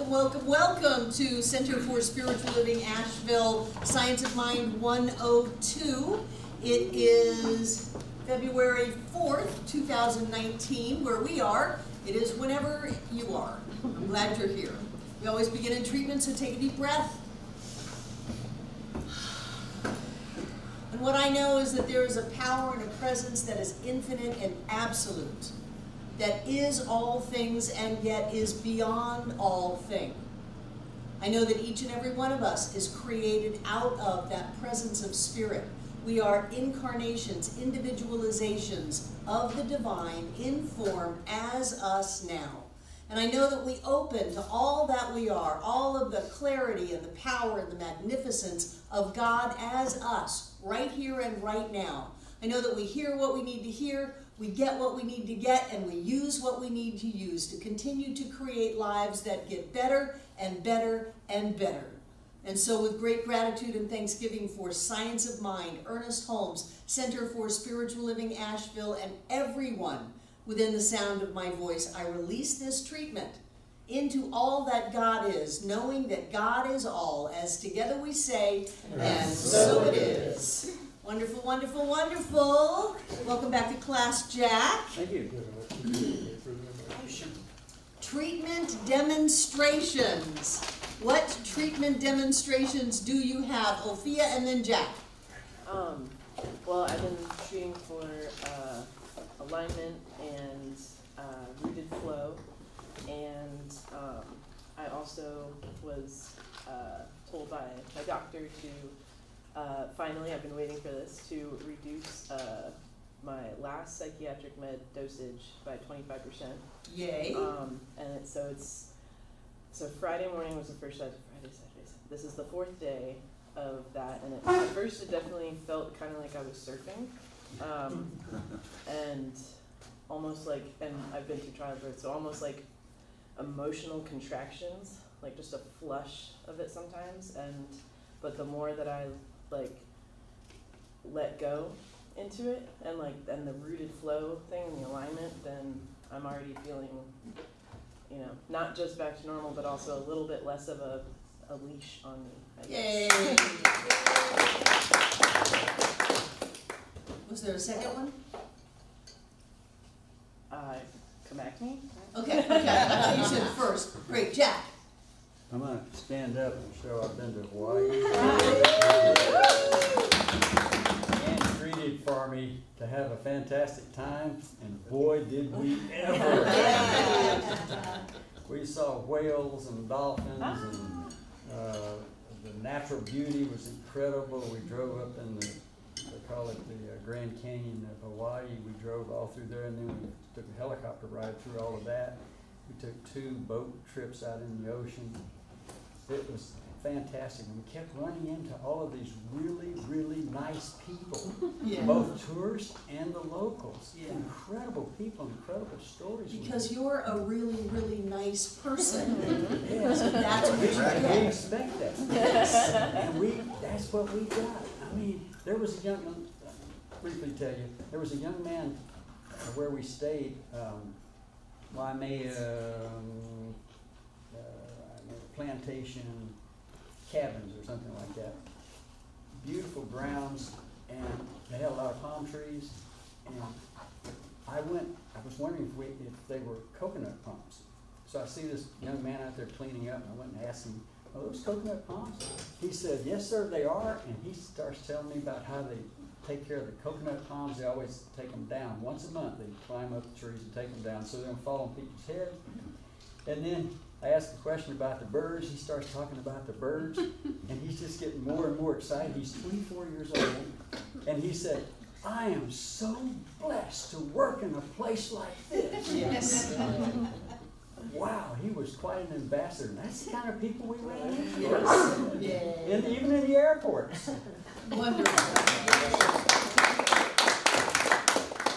Welcome, welcome, welcome to Center for Spiritual Living Asheville Science of Mind 102. It is February 4th, 2019, where we are. It is whenever you are. I'm glad you're here. We always begin in treatment, so take a deep breath. And what I know is that there is a power and a presence that is infinite and absolute, that is all things and yet is beyond all things. I know that each and every one of us is created out of that presence of spirit. We are incarnations, individualizations of the divine in form as us now. And I know that we open to all that we are, all of the clarity and the power and the magnificence of God as us, right here and right now. I know that we hear what we need to hear, we get what we need to get, and we use what we need to use to continue to create lives that get better and better and better. And so with great gratitude and thanksgiving for Science of Mind, Ernest Holmes, Center for Spiritual Living Asheville, and everyone within the sound of my voice, I release this treatment into all that God is, knowing that God is all, as together we say, and so it is. Wonderful, wonderful, wonderful. Welcome back to class, Jack. Thank you. Treatment demonstrations. What treatment demonstrations do you have? Ophia and then Jack. Well, I've been treating for alignment and rooted flow, and I also was told by my doctor to finally, I've been waiting for this, to reduce my last psychiatric med dosage by 25%. Yay. And so Friday morning was the first Friday, Saturday. This is the fourth day of that, and at first it definitely felt kind of like I was surfing, and almost like, and I've been through childbirth, so almost like emotional contractions, like just a flush of it sometimes, but the more that I like let go into it and the rooted flow thing and the alignment, then I'm already feeling, not just back to normal, but also a little bit less of a leash on me, I guess. Yay. Was there a second one? Come back to me? Okay. I thought you said first. Great, Jack. I'm going to stand up and show I've been to Hawaii. And treated for me to have a fantastic time, and boy did we ever. We saw whales and dolphins, and the natural beauty was incredible. We drove up in they call it the Grand Canyon of Hawaii. We drove all through there, and then we took a helicopter ride through all of that. We took 2 boat trips out in the ocean. It was fantastic. And we kept running into all of these really, really nice people, both tourists and the locals. Yeah. Incredible people, incredible stories. Because you're a really, really nice person. Yes. So that's what you get. We expect that. Yes. And that's what we got. I mean, there was a young, briefly tell you, there was a young man where we stayed, plantation cabins or something like that. Beautiful grounds, and they had a lot of palm trees. And I was wondering if they were coconut palms. So I see this young man out there cleaning up, and I went and asked him, "Are those coconut palms?" He said, "Yes, sir, they are." And he starts telling me about how they take care of the coconut palms. They always take them down once a month. They climb up the trees and take them down so they don't fall on people's heads. And then I asked a question about the birds. He starts talking about the birds, and he's just getting more and more excited. He's 24 years old, and he said, "I am so blessed to work in a place like this." Yes. Wow, he was quite an ambassador. And that's the kind of people we ran into. Yes. Yeah. Even in the airports. Wonderful.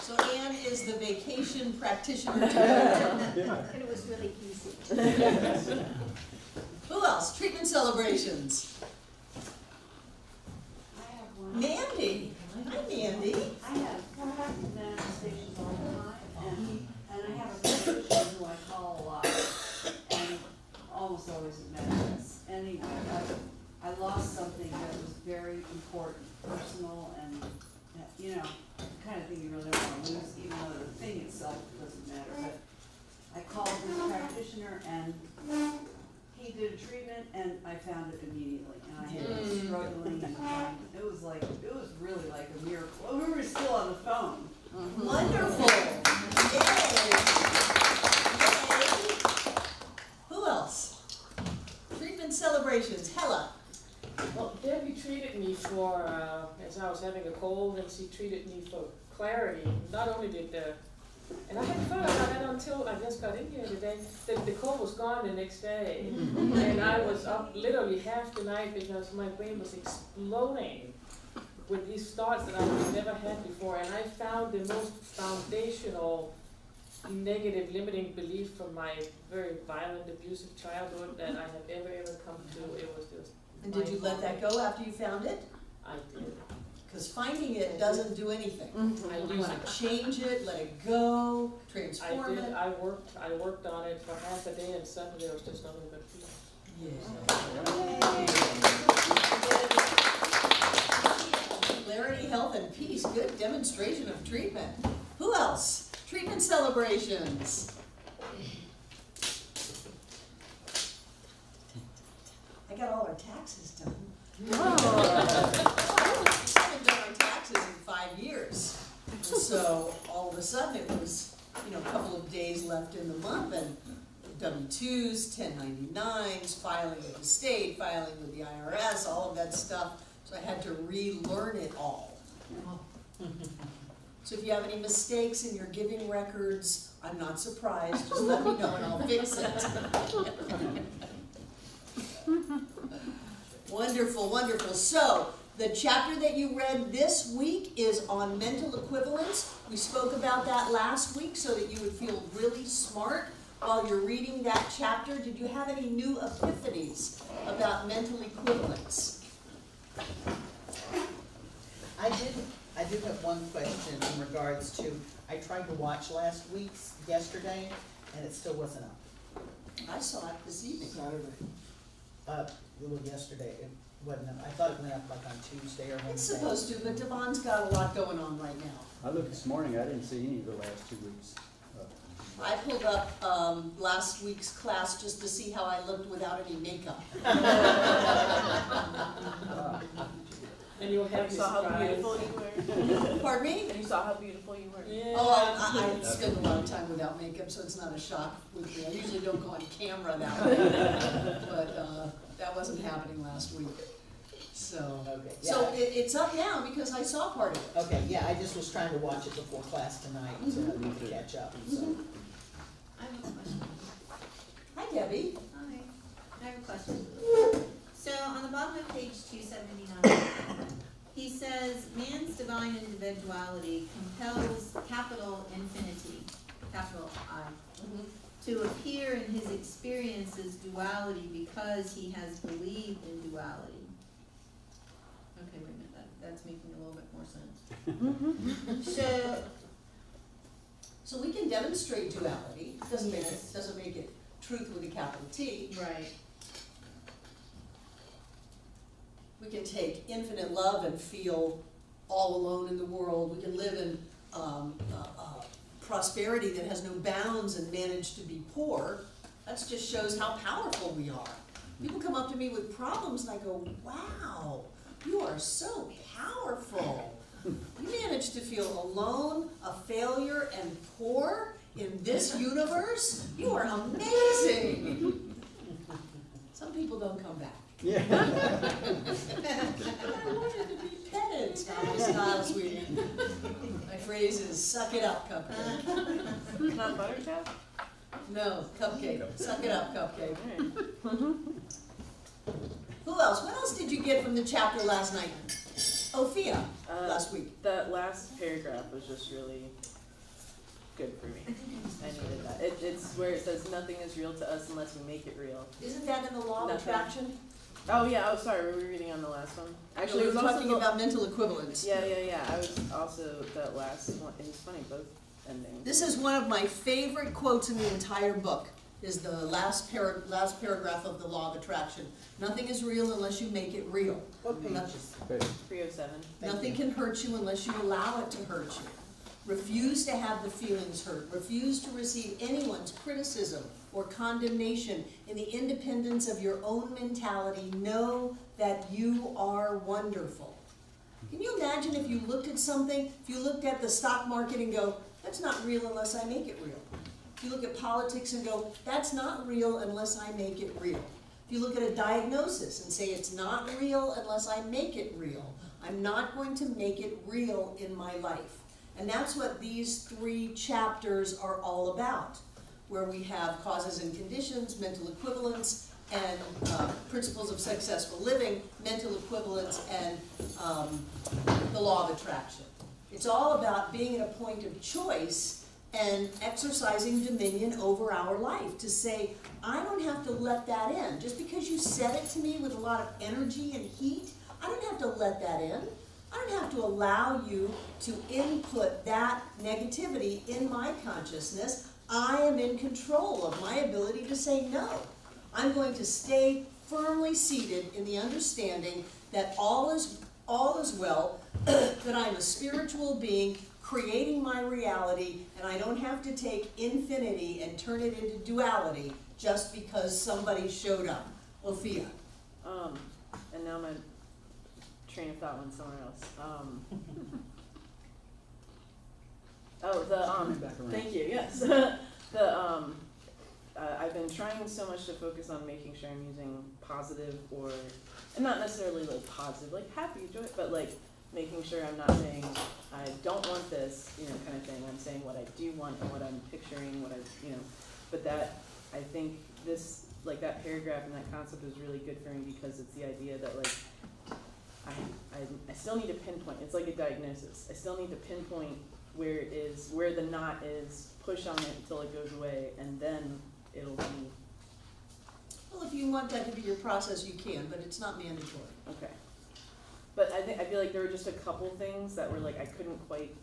So Anne is the vacation practitioner. And it was really easy. Who else? Treatment celebrations. I have one. Mandy. Hi, Mandy. I have manifestations all the time, and I have a physician who I call a lot, and almost always always a mess. Anyway, I lost something that was very important, personal, and, you know, the kind of thing you really don't want to lose, even though the thing itself doesn't matter. But I called this practitioner, and he did a treatment, and I found it immediately. And I had been struggling, and it was really like a miracle. Well, we were still on the phone. Wonderful. Yay. Who else? Treatment celebrations. Hella. Well, Debbie treated me for, as I was having a cold, and she treated me for clarity. Not only did and I hadn't thought about that until I just got in here today, the cold was gone the next day. And I was up literally half the night because my brain was exploding with these thoughts that I've never had before. And I found the most foundational negative limiting belief from my very violent, abusive childhood that I have ever come to. It was just. And did you let that go after you found it? I did. Because finding it doesn't do anything. I You used want it. to change it, let it go, transform it. I worked on it for half a day, and suddenly there was just nothing but peace. Yeah. Clarity, health, and peace. Good demonstration of treatment. Who else? Treatment celebrations. I got all our taxes done. I haven't done my taxes in 5 years. And so all of a sudden it was, a couple of days left in the month, and W-2s, 1099s, filing with the state, filing with the IRS, all of that stuff. So I had to relearn it all. So if you have any mistakes in your giving records, I'm not surprised. Just let me know and I'll fix it. Wonderful, wonderful. So the chapter that you read this week is on mental equivalence. We spoke about that last week so that you would feel really smart while you're reading that chapter. Did you have any new epiphanies about mental equivalence? I did have one question in regards to, I tried to watch last week's yesterday, and it still wasn't up. I saw it this evening. Well, yesterday, it wasn't up. I thought it went up like on Tuesday or Wednesday. It's supposed to, but Devon's got a lot going on right now. I looked this morning, I didn't see any of the last 2 weeks. I pulled up last week's class just to see how I looked without any makeup. And you'll have And you saw how beautiful you were. Pardon me? And you saw how beautiful you were. Yeah. Oh, I spend a lot of time without makeup, so it's not a shock with me. I usually don't go on camera that way, but that wasn't happening last week. So, Okay, yeah. so it's up now because I saw part of it. Okay, yeah, I just was trying to watch it before class tonight to catch up, so. I have a question. Hi, Debbie. Hi, I have a question. So on the bottom of page 279, he says, man's divine individuality compels capital infinity, capital I, to appear in his experience as duality because he has believed in duality. Okay, wait a minute, that's making a little bit more sense. So we can demonstrate duality. Doesn't make it, Yes. doesn't make it truth with a capital T. Right. We can take infinite love and feel all alone in the world. We can live in prosperity that has no bounds and manage to be poor. That just shows how powerful we are. People come up to me with problems and I go, wow, you are so powerful. You managed to feel alone, a failure, and poor in this universe? You are amazing. Some people don't come back. Yeah. I wanted to be petted, Styles sweetie. My phrase is, suck it up, cupcake. Not buttercup? No, cupcake. Suck it up, cupcake. Alright. Who else? What else did you get from the chapter last night? Ophia, last week. That last paragraph was just really good for me. I needed that. It's where it says nothing is real to us unless we make it real. Isn't that in the law of Nothing. attraction? Oh yeah, oh sorry, were we reading on the last one? Actually, we it were was also talking the- about mental equivalence. Yeah. I was also that last one. It was funny, both endings. This is one of my favorite quotes in the entire book. is the last paragraph of the law of attraction. Nothing is real unless you make it real. What pages? 307. Nothing can hurt you unless you allow it to hurt you. Refuse to have the feelings hurt. Refuse to receive anyone's criticism or condemnation. In the independence of your own mentality, know that you are wonderful. Can you imagine if you looked at something, if you looked at the stock market and go, that's not real unless I make it real. If you look at politics and go, that's not real unless I make it real. If you look at a diagnosis and say it's not real unless I make it real. I'm not going to make it real in my life. And that's what these 3 chapters are all about, where we have causes and conditions, mental equivalence, and principles of successful living, mental equivalence, and the law of attraction. It's all about being at a point of choice and exercising dominion over our life, to say, I don't have to let that in. Just because you said it to me with a lot of energy and heat, I don't have to let that in. I don't have to allow you to input that negativity in my consciousness. I am in control of my ability to say no. I'm going to stay firmly seated in the understanding that all is well, that I'm a spiritual being creating my reality, and I don't have to take infinity and turn it into duality just because somebody showed up. Ophia. And now my train of thought went somewhere else. Thank you, yes. I've been trying so much to focus on making sure I'm using positive, or, and not necessarily like positive, like happy, joy, but like making sure I'm not saying, I don't want this, kind of thing. I'm saying what I do want and what I'm picturing, but that, I think this, like that paragraph and that concept is really good for me, because it's the idea that like, I still need to pinpoint, it's like a diagnosis. I still need to pinpoint where it is, where the knot is, push on it until it goes away, and then it'll be. Well, if you want that to be your process, you can, but it's not mandatory. Okay. But I feel like there were just a couple things that were like, I couldn't quite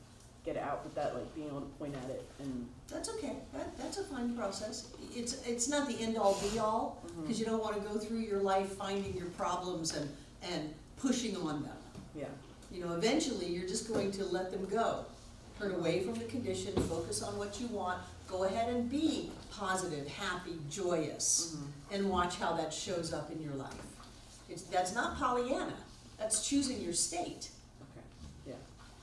get out with that, like being able to point at it, and. That's okay, that's a fine process. It's not the end all be all, because you don't want to go through your life finding your problems and pushing on them. Yeah. Eventually you're just going to let them go. Turn away from the condition, focus on what you want, go ahead and be positive, happy, joyous, and watch how that shows up in your life. That's not Pollyanna, that's choosing your state. Okay, yeah.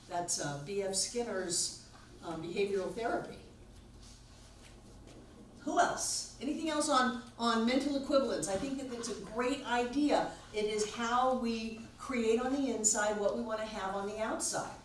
That's B.F. Skinner's behavioral therapy. Who else? Anything else on mental equivalence? I think that it's a great idea. It is how we create on the inside what we want to have on the outside.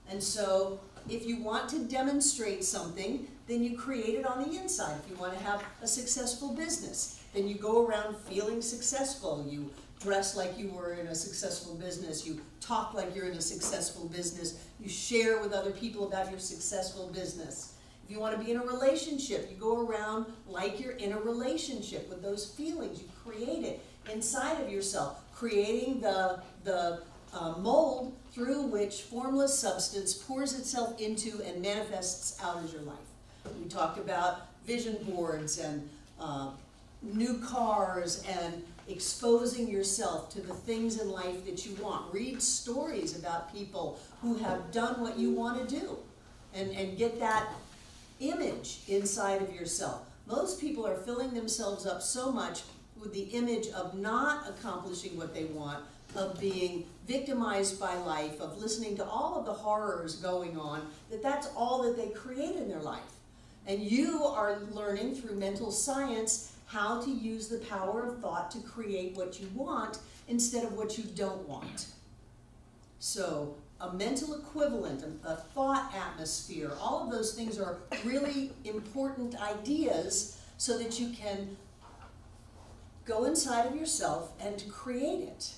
And so if you want to demonstrate something, then you create it on the inside. If you want to have a successful business, then you go around feeling successful. You dress like you were in a successful business. You talk like you're in a successful business. You share with other people about your successful business. If you want to be in a relationship, you go around like you're in a relationship with those feelings. You create it inside of yourself, creating the mold through which formless substance pours itself into and manifests out as your life. We talked about vision boards and new cars and exposing yourself to the things in life that you want. Read stories about people who have done what you want to do and get that image inside of yourself. Most people are filling themselves up so much with the image of not accomplishing what they want, of being victimized by life, of listening to all of the horrors going on, that's all that they create in their life. And you are learning through mental science how to use the power of thought to create what you want instead of what you don't want. So a mental equivalent, a thought atmosphere, all of those things are really important ideas so that you can go inside of yourself and to create it.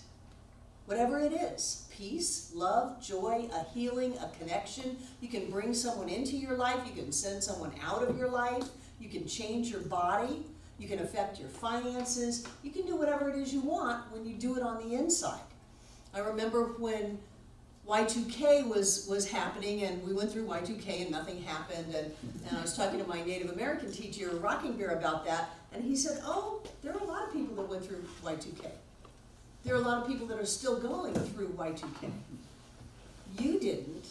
Whatever it is, peace, love, joy, a healing, a connection. You can bring someone into your life, you can send someone out of your life, you can change your body, you can affect your finances, you can do whatever it is you want when you do it on the inside. I remember when Y2K was happening, and we went through Y2K and nothing happened, and I was talking to my Native American teacher, Rocking Bear, about that, And he said, oh, there are a lot of people that went through Y2K. There are a lot of people that are still going through Y2K. You didn't,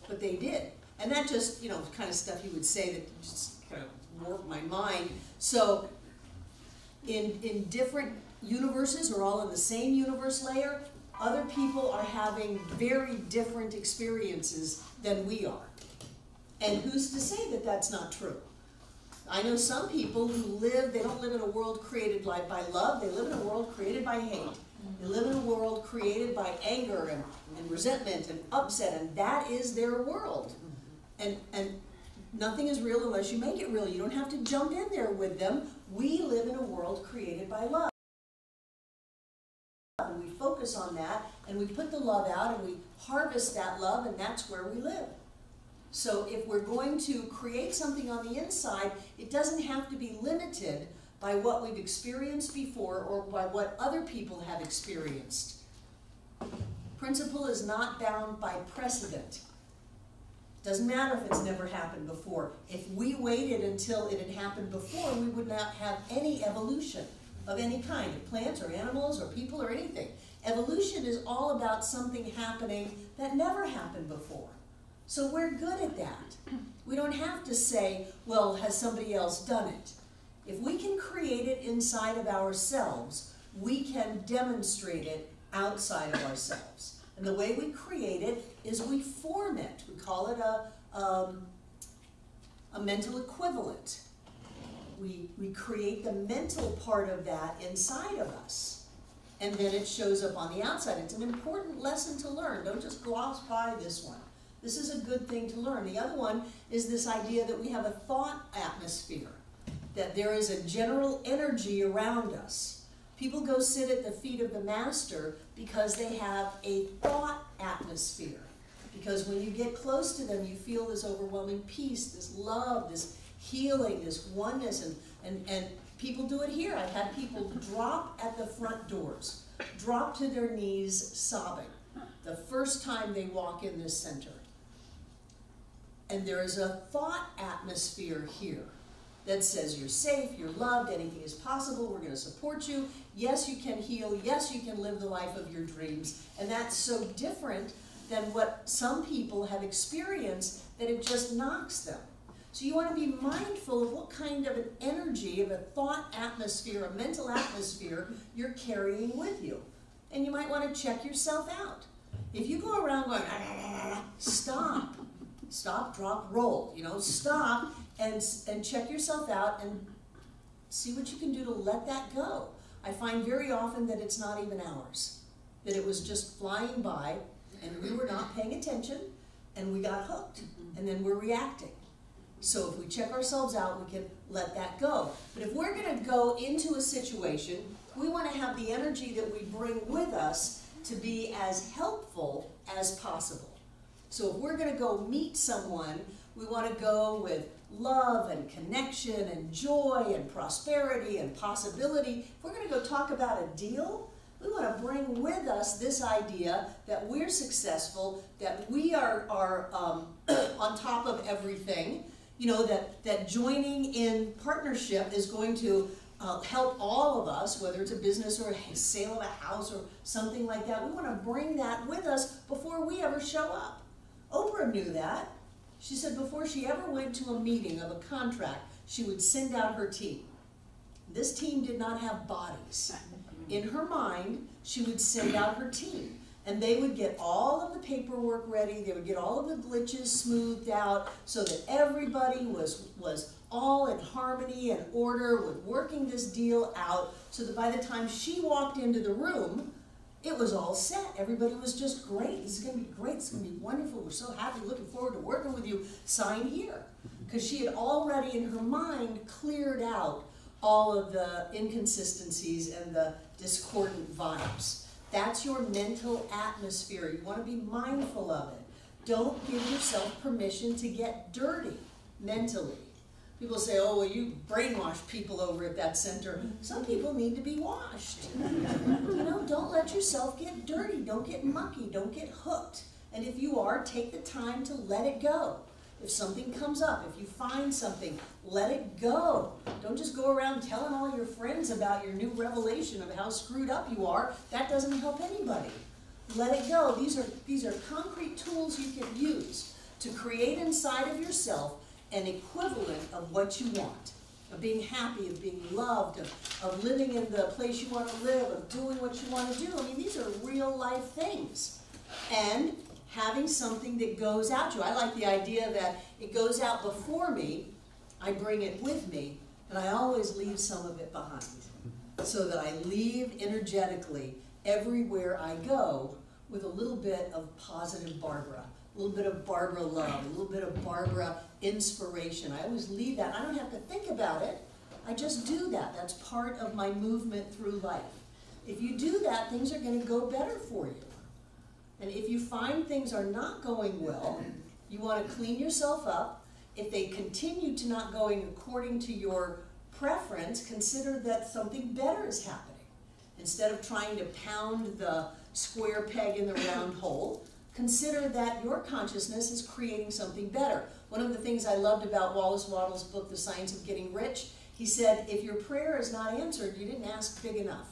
but they did. And that just, you know, kind of stuff you would say that just kind of warped my mind. So in different universes, or all in the same universe layer, other people are having very different experiences than we are. And who's to say that that's not true? I know some people who live, they don't live in a world created by love, they live in a world created by hate. They live in a world created by anger and resentment and upset, and that is their world. And nothing is real unless you make it real. You don't have to jump in there with them. We live in a world created by love. And we focus on that, and we put the love out, and we harvest that love, and that's where we live. So if we're going to create something on the inside, it doesn't have to be limited by what we've experienced before or by what other people have experienced. Principle is not bound by precedent. Doesn't matter if it's never happened before. If we waited until it had happened before, we would not have any evolution of any kind, of plants or animals or people or anything. Evolution is all about something happening that never happened before. So we're good at that. We don't have to say, well, has somebody else done it? If we can create it inside of ourselves, we can demonstrate it outside of ourselves. And the way we create it is we form it. We call it a mental equivalent. We create the mental part of that inside of us. And then it shows up on the outside. It's an important lesson to learn. Don't just gloss by this one. This is a good thing to learn. The other one is this idea that we have a thought atmosphere, that there is a general energy around us. People go sit at the feet of the master because they have a thought atmosphere. Because when you get close to them, you feel this overwhelming peace, this love, this healing, this oneness, and people do it here. I've had people drop at the front doors, drop to their knees sobbing the first time they walk in this center. And there is a thought atmosphere here that says you're safe, you're loved, anything is possible, we're going to support you. Yes, you can heal. Yes, you can live the life of your dreams. And that's so different than what some people have experienced that it just knocks them. So you want to be mindful of what kind of an energy, of a thought atmosphere, a mental atmosphere you're carrying with you. And you might want to check yourself out. If you go around going, stop. Stop, drop, roll, you know, stop and check yourself out and see what you can do to let that go. I find very often that it's not even ours, that it was just flying by and we were not paying attention and we got hooked and then we're reacting. So if we check ourselves out, we can let that go. But if we're going to go into a situation, we want to have the energy that we bring with us to be as helpful as possible. So if we're going to go meet someone, we want to go with love and connection and joy and prosperity and possibility. If we're going to go talk about a deal, we want to bring with us this idea that we're successful, that we are on top of everything, you know, that joining in partnership is going to help all of us, whether it's a business or a sale of a house or something like that. We want to bring that with us before we ever show up. Oprah knew that. She said before she ever went to a meeting of a contract, she would send out her team. This team did not have bodies. In her mind, she would send out her team. And they would get all of the paperwork ready. They would get all of the glitches smoothed out so that everybody was all in harmony and order with working this deal out so that by the time she walked into the room, it was all set. Everybody was just great. This is going to be great. It's going to be wonderful. We're so happy. Looking forward to working with you. Sign here. Because she had already in her mind cleared out all of the inconsistencies and the discordant vibes. That's your mental atmosphere. You want to be mindful of it. Don't give yourself permission to get dirty mentally. People say, oh, well, you brainwash people over at that center. Some people need to be washed. You know, don't let yourself get dirty. Don't get mucky. Don't get hooked. And if you are, take the time to let it go. If something comes up, if you find something, Let it go. Don't just go around telling all your friends about your new revelation of how screwed up you are. That doesn't help anybody. Let it go. These are concrete tools you can use to create inside of yourself an equivalent of what you want, of being happy, of being loved, of living in the place you want to live, of doing what you want to do. I mean, these are real life things. And having something that goes out to you. I like the idea that it goes out before me, I bring it with me, and I always leave some of it behind. So that I leave energetically everywhere I go with a little bit of positive Barbara, a little bit of Barbara love, a little bit of Barbara inspiration. I always leave that. I don't have to think about it. I just do that. That's part of my movement through life. If you do that, things are going to go better for you. And if you find things are not going well, you want to clean yourself up. If they continue to not going according to your preference, consider that something better is happening. Instead of trying to pound the square peg in the round hole, consider that your consciousness is creating something better. One of the things I loved about Wallace Wattles' book, The Science of Getting Rich, he said, if your prayer is not answered, you didn't ask big enough.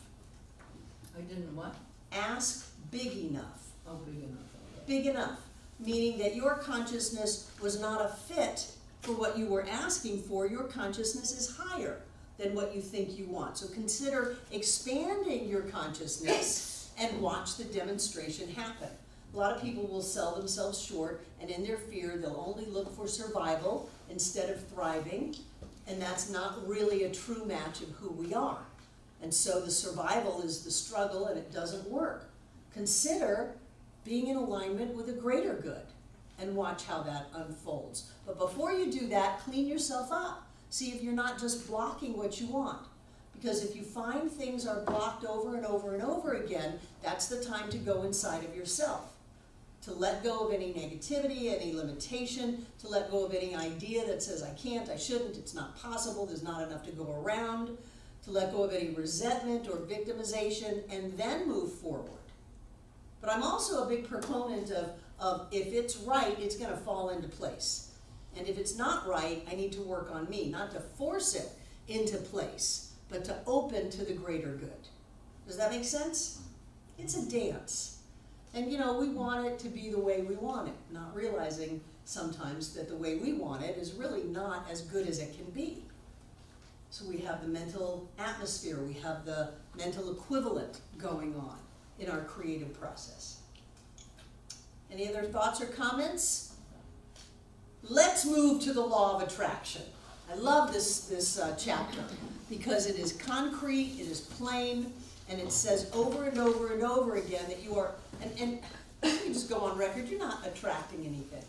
I didn't what? Ask big enough. Oh, big enough. Okay. Big enough, meaning that your consciousness was not a fit for what you were asking for. Your consciousness is higher than what you think you want. So consider expanding your consciousness and watch the demonstration happen. A lot of people will sell themselves short, and in their fear, they'll only look for survival instead of thriving, and that's not really a true match of who we are. And so the survival is the struggle, and it doesn't work. Consider being in alignment with a greater good, and watch how that unfolds. But before you do that, clean yourself up. See if you're not just blocking what you want. Because if you find things are blocked over and over and over again, that's the time to go inside of yourself. To let go of any negativity, any limitation, to let go of any idea that says, I can't, I shouldn't, it's not possible, there's not enough to go around, to let go of any resentment or victimization, and then move forward. But I'm also a big proponent of if it's right, it's going to fall into place. And if it's not right, I need to work on me, not to force it into place, but to open to the greater good. Does that make sense? It's a dance. And you know, we want it to be the way we want it, not realizing sometimes that the way we want it is really not as good as it can be. So we have the mental atmosphere, we have the mental equivalent going on in our creative process. Any other thoughts or comments? Let's move to the law of attraction. I love this chapter because it is concrete, it is plain, and it says over and over and over again that you are, and you just go on record, you're not attracting anything.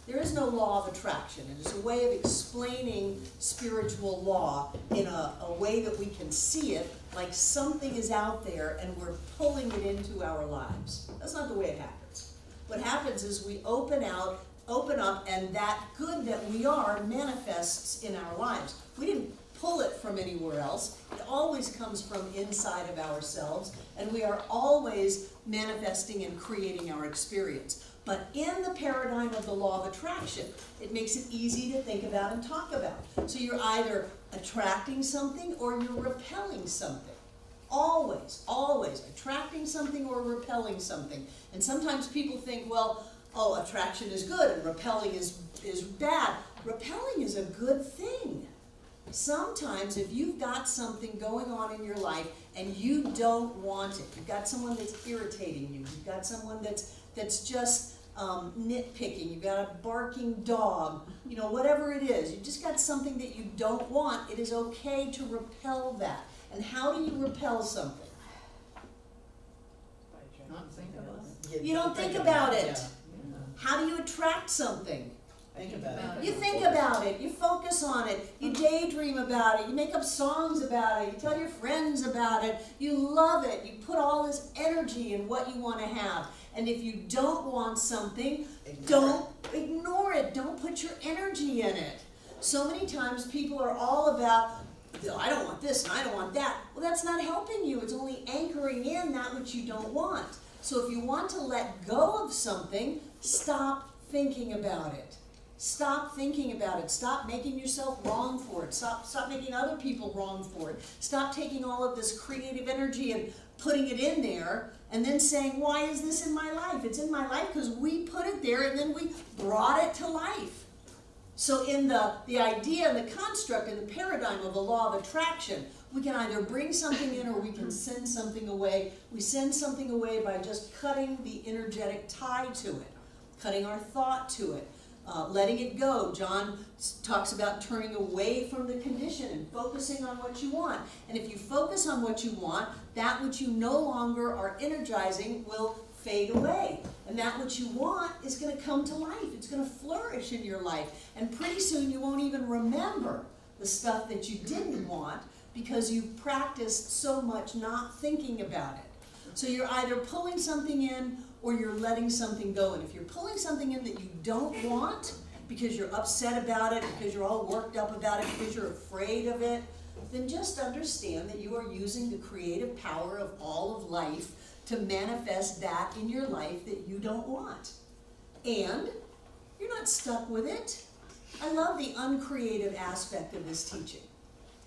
There is no law of attraction. It is a way of explaining spiritual law in a way that we can see it, like something is out there and we're pulling it into our lives. That's not the way it happens. What happens is we open up, and that good that we are manifests in our lives. We didn't pull it from anywhere else. It always comes from inside of ourselves, and we are always manifesting and creating our experience. But in the paradigm of the law of attraction, it makes it easy to think about and talk about. So you're either attracting something or you're repelling something. Always, always attracting something or repelling something. And sometimes people think, well, oh, attraction is good and repelling is bad. Repelling is a good thing. Sometimes if you've got something going on in your life and you don't want it, you've got someone that's irritating you, you've got someone that's just nitpicking, you've got a barking dog, you know, whatever it is, you've just got something that you don't want, it is okay to repel that. And how do you repel something? Not think about it. You don't think about it. Yeah. How do you attract something? Think about it. You think about it, you focus on it, you daydream about it, you make up songs about it, you tell your friends about it, you love it, you put all this energy in what you want to have. And if you don't want something, don't ignore it, don't put your energy in it. So many times people are all about, I don't want this and I don't want that. Well, that's not helping you, it's only anchoring in that which you don't want. So if you want to let go of something, stop thinking about it. Stop thinking about it. Stop making yourself wrong for it. Stop making other people wrong for it. Stop taking all of this creative energy and putting it in there and then saying, why is this in my life? It's in my life because we put it there and then we brought it to life. So in the idea and the construct and the paradigm of the law of attraction, we can either bring something in or we can send something away. We send something away by just cutting the energetic tie to it, cutting our thought to it, letting it go. John talks about turning away from the condition and focusing on what you want. And if you focus on what you want, that which you no longer are energizing will fade away. And that which you want is going to come to life. It's going to flourish in your life. And pretty soon you won't even remember the stuff that you didn't want because you've practiced so much not thinking about it. So you're either pulling something in or you're letting something go. And if you're pulling something in that you don't want because you're upset about it, because you're all worked up about it, because you're afraid of it, then just understand that you are using the creative power of all of life to manifest that in your life that you don't want. And you're not stuck with it. I love the uncreative aspect of this teaching.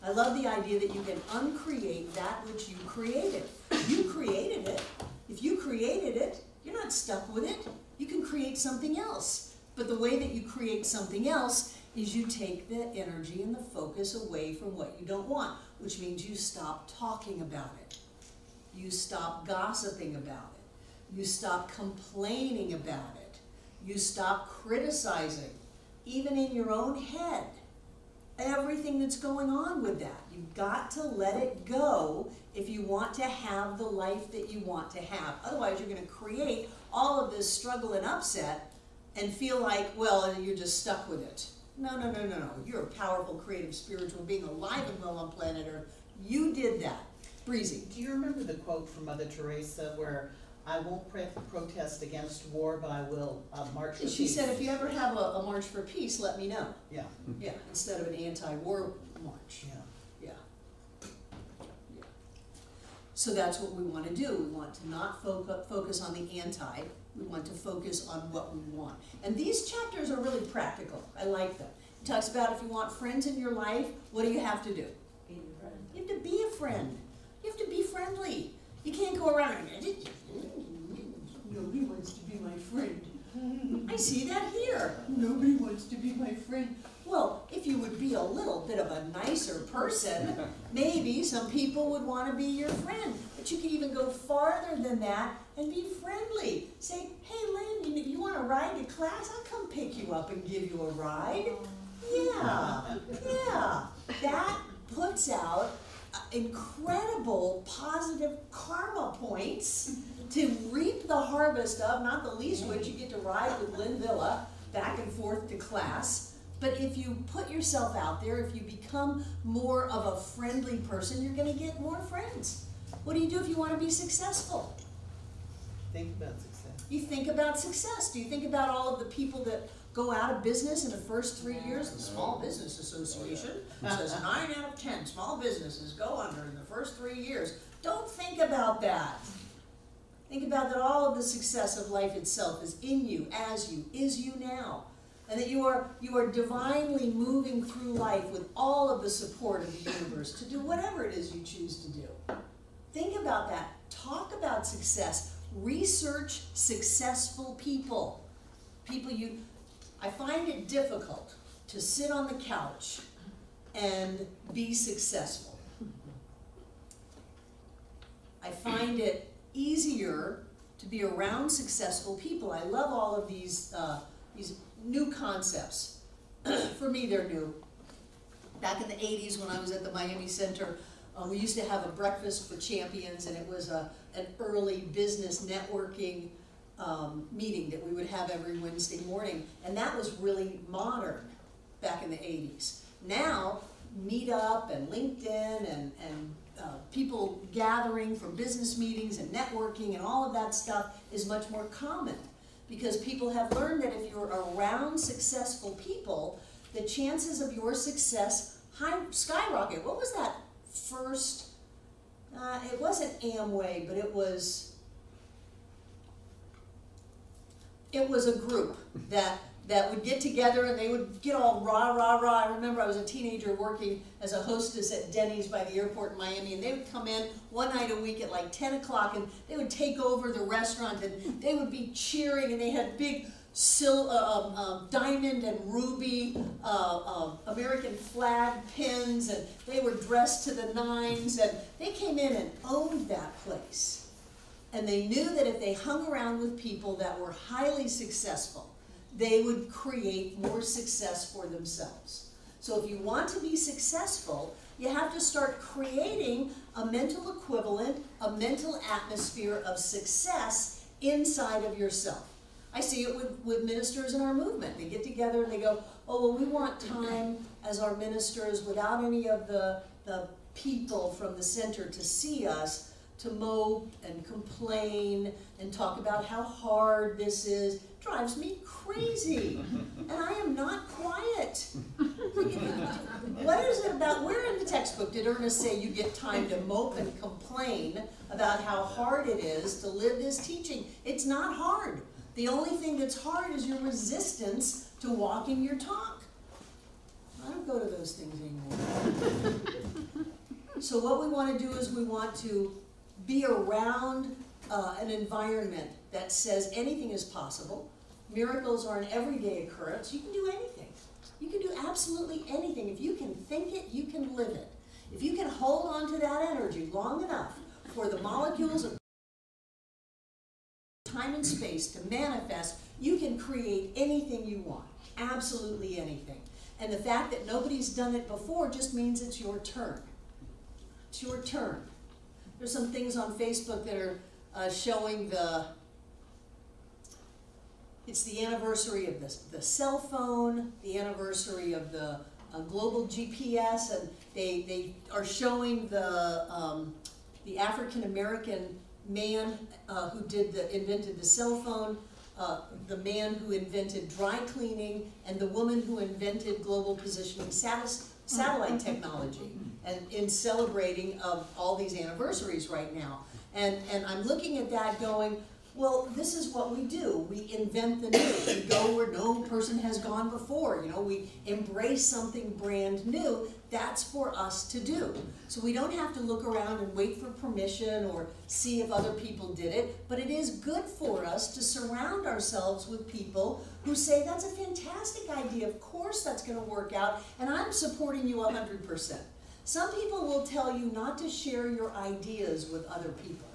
I love the idea that you can uncreate that which you created. You created it. If you created it, you're not stuck with it. You can create something else. But the way that you create something else is you take the energy and the focus away from what you don't want, which means you stop talking about it. You stop gossiping about it. You stop complaining about it. You stop criticizing, even in your own head, everything that's going on with that. You've got to let it go if you want to have the life that you want to have. Otherwise, you're going to create all of this struggle and upset and feel like, well, you're just stuck with it. No, no, no, no, no. You're a powerful, creative, spiritual being alive and well on planet Earth. You did that. Breezy. Do you remember the quote from Mother Teresa where I won't protest against war, but I will march for peace? She said, if you ever have a march for peace, let me know. Yeah. Yeah, instead of an anti-war march. Yeah. Yeah. Yeah. So that's what we want to do. We want to not focus on the anti. We want to focus on what we want. And these chapters are really practical. I like them. It talks about if you want friends in your life, what do you have to do? Be your friend. You have to be a friend. You have to be friendly. You can't go around and nobody wants to be my friend. I see that here. Nobody wants to be my friend. Well, if you would be a little bit of a nicer person, maybe some people would want to be your friend. But you can even go farther than that and be friendly. Say, hey, Lynn, you want to ride to class? I'll come pick you up and give you a ride. Yeah, yeah. That puts out incredible positive karma points to reap the harvest of, not the least which you get to ride with Lynn Villa back and forth to class. But if you put yourself out there, if you become more of a friendly person, you're going to get more friends. What do you do if you want to be successful? Think about success. You think about success. Do you think about all of the people that go out of business in the first 3 years? The Small Business Association says 9 out of 10 small businesses go under in the first 3 years. Don't think about that. Think about that all of the success of life itself is in you, as you, is you now. And that you are divinely moving through life with all of the support of the universe to do whatever it is you choose to do. Think about that. Talk about success. Research successful people. I find it difficult to sit on the couch and be successful. I find it easier to be around successful people. I love all of these new concepts. For me, they're new. Back in the 80s when I was at the Miami Center, we used to have a breakfast for champions, and it was an early business networking meeting that we would have every Wednesday morning, and that was really modern back in the 80s. Now, Meetup and LinkedIn and people gathering for business meetings and networking and all of that stuff is much more common because people have learned that if you're around successful people, the chances of your success skyrocket. What was that first? It wasn't Amway, but it was a group that that would get together and they would get all rah, rah, rah. I remember I was a teenager working as a hostess at Denny's by the airport in Miami, and they would come in one night a week at like 10 o'clock, and they would take over the restaurant, and they would be cheering, and they had big diamond and ruby American flag pins, and they were dressed to the nines, and they came in and owned that place. And they knew that if they hung around with people that were highly successful, they would create more success for themselves. So if you want to be successful, you have to start creating a mental equivalent, a mental atmosphere of success inside of yourself. I see it with ministers in our movement. They get together and they go, oh, well, we want time as our ministers without any of the people from the center to see us, to mope and complain and talk about how hard this is. It drives me crazy. And I am not quiet. What is it about, where in the textbook did Ernest say you get time to mope and complain about how hard it is to live this teaching? It's not hard. The only thing that's hard is your resistance to walking your talk. I don't go to those things anymore. So what we want to do is we want to be around an environment that says anything is possible. Miracles are an everyday occurrence. You can do anything. You can do absolutely anything. If you can think it, you can live it. If you can hold on to that energy long enough for the molecules of time and space to manifest, you can create anything you want. Absolutely anything. And the fact that nobody's done it before just means it's your turn. It's your turn. There's some things on Facebook that are showing it's the anniversary of the cell phone, the anniversary of the global GPS, and they are showing the African American man who invented the cell phone, the man who invented dry cleaning, and the woman who invented global positioning satellite technology, and in celebrating of all these anniversaries right now. And I'm looking at that going, well, this is what we do. We invent the new. We go where no person has gone before. You know, we embrace something brand new. That's for us to do. So we don't have to look around and wait for permission or see if other people did it, but it is good for us to surround ourselves with people who say, that's a fantastic idea, of course that's going to work out, and I'm supporting you 100%. Some people will tell you not to share your ideas with other people.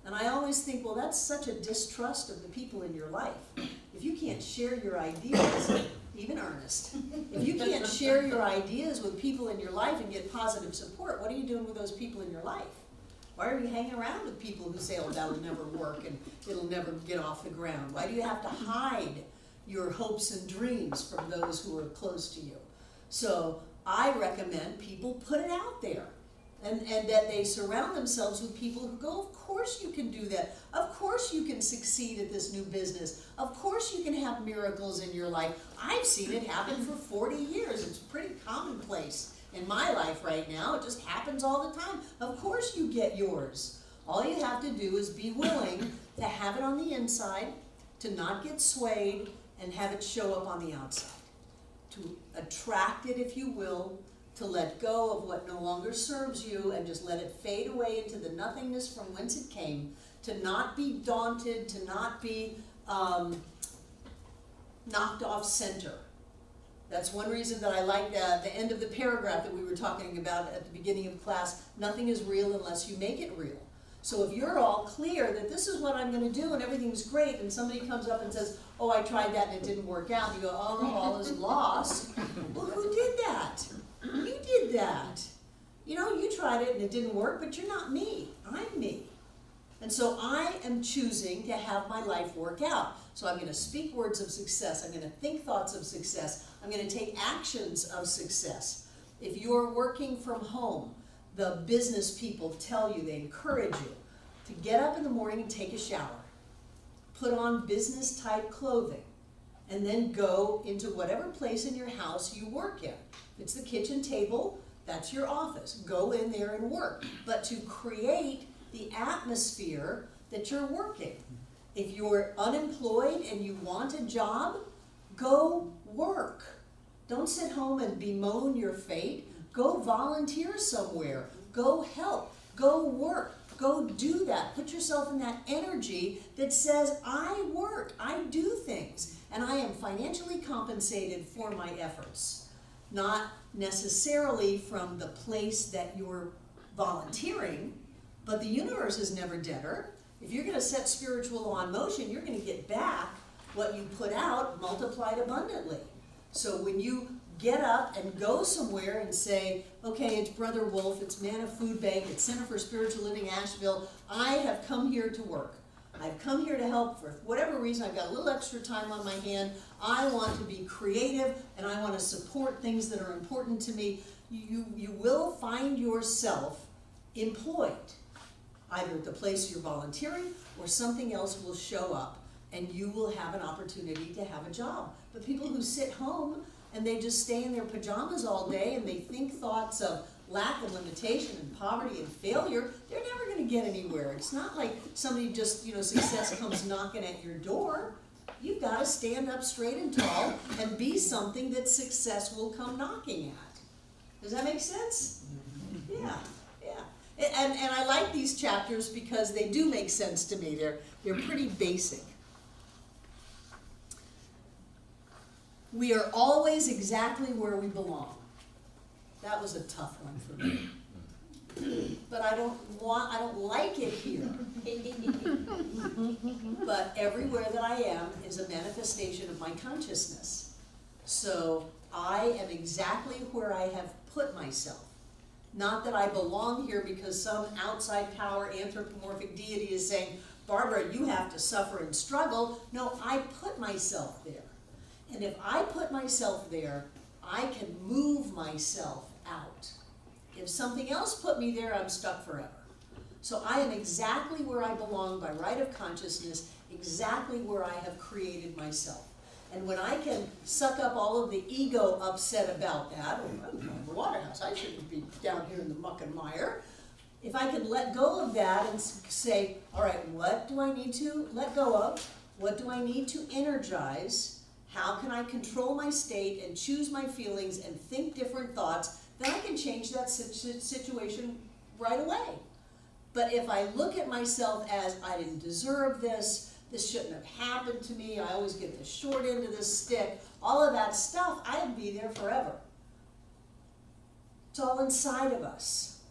And I always think, well, that's such a distrust of the people in your life. If you can't share your ideas, even Ernest, if you can't share your ideas with people in your life and get positive support, what are you doing with those people in your life? Why are you hanging around with people who say, oh, that'll never work and it'll never get off the ground? Why do you have to hide your hopes and dreams from those who are close to you? So I recommend people put it out there. And that they surround themselves with people who go, of course you can do that. Of course you can succeed at this new business. Of course you can have miracles in your life. I've seen it happen for 40 years. It's pretty commonplace in my life right now. It just happens all the time. Of course you get yours. All you have to do is be willing to have it on the inside, to not get swayed, and have it show up on the outside. To attract it, if you will, to let go of what no longer serves you and just let it fade away into the nothingness from whence it came, to not be daunted, to not be knocked off center. That's one reason that I like the end of the paragraph that we were talking about at the beginning of class. Nothing is real unless you make it real. So if you're all clear that this is what I'm going to do and everything's great, and somebody comes up and says, oh, I tried that and it didn't work out, you go, oh, all is lost. Well, who did that? You did that. You know, you tried it and it didn't work, but you're not me. I'm me. And so I am choosing to have my life work out. So I'm going to speak words of success. I'm going to think thoughts of success. I'm going to take actions of success. If you're working from home, the business people tell you, they encourage you to get up in the morning and take a shower. Put on business type clothing. And then go into whatever place in your house you work in. If it's the kitchen table, that's your office. Go in there and work. But to create the atmosphere that you're working. If you're unemployed and you want a job, Go work. Don't sit home and bemoan your fate. Go volunteer somewhere. Go help. Go work. Go do that. Put yourself in that energy that says, I work, I do things, and I am financially compensated for my efforts. Not necessarily from the place that you're volunteering, but the universe is never debtor. If you're going to set spiritual law in motion, you're going to get back what you put out multiplied abundantly. So when you get up and go somewhere and say, okay, it's Brother Wolf, it's Manna Food Bank, it's Center for Spiritual Living Asheville, I have come here to work. I've come here to help for whatever reason. I've got a little extra time on my hand. I want to be creative and I want to support things that are important to me. You will find yourself employed, either at the place you're volunteering or something else will show up and you will have an opportunity to have a job. But people who sit home and they just stay in their pajamas all day and they think thoughts of lack and limitation and poverty and failure, they're never going to get anywhere. It's not like somebody just, success comes knocking at your door. You've got to stand up straight and tall and be something that success will come knocking at. Does that make sense? Yeah, yeah. And I like these chapters because they do make sense to me. They're pretty basic. We are always exactly where we belong. That was a tough one for me. But I don't like it here. But everywhere that I am is a manifestation of my consciousness. So I am exactly where I have put myself. Not that I belong here because some outside power, anthropomorphic deity is saying, Barbara, you have to suffer and struggle. No, I put myself there. And if I put myself there, I can move myself out. If something else put me there, I'm stuck forever. So I am exactly where I belong by right of consciousness, exactly where I have created myself. And when I can suck up all of the ego upset about that, I'm Barbara Waterhouse, I shouldn't be down here in the muck and mire. If I can let go of that and say, all right, what do I need to let go of? What do I need to energize? How can I control my state and choose my feelings and think different thoughts? Then I can change that situation right away. But if I look at myself as, I didn't deserve this, this shouldn't have happened to me, I always get the short end of the stick, all of that stuff, I'd be there forever. It's all inside of us.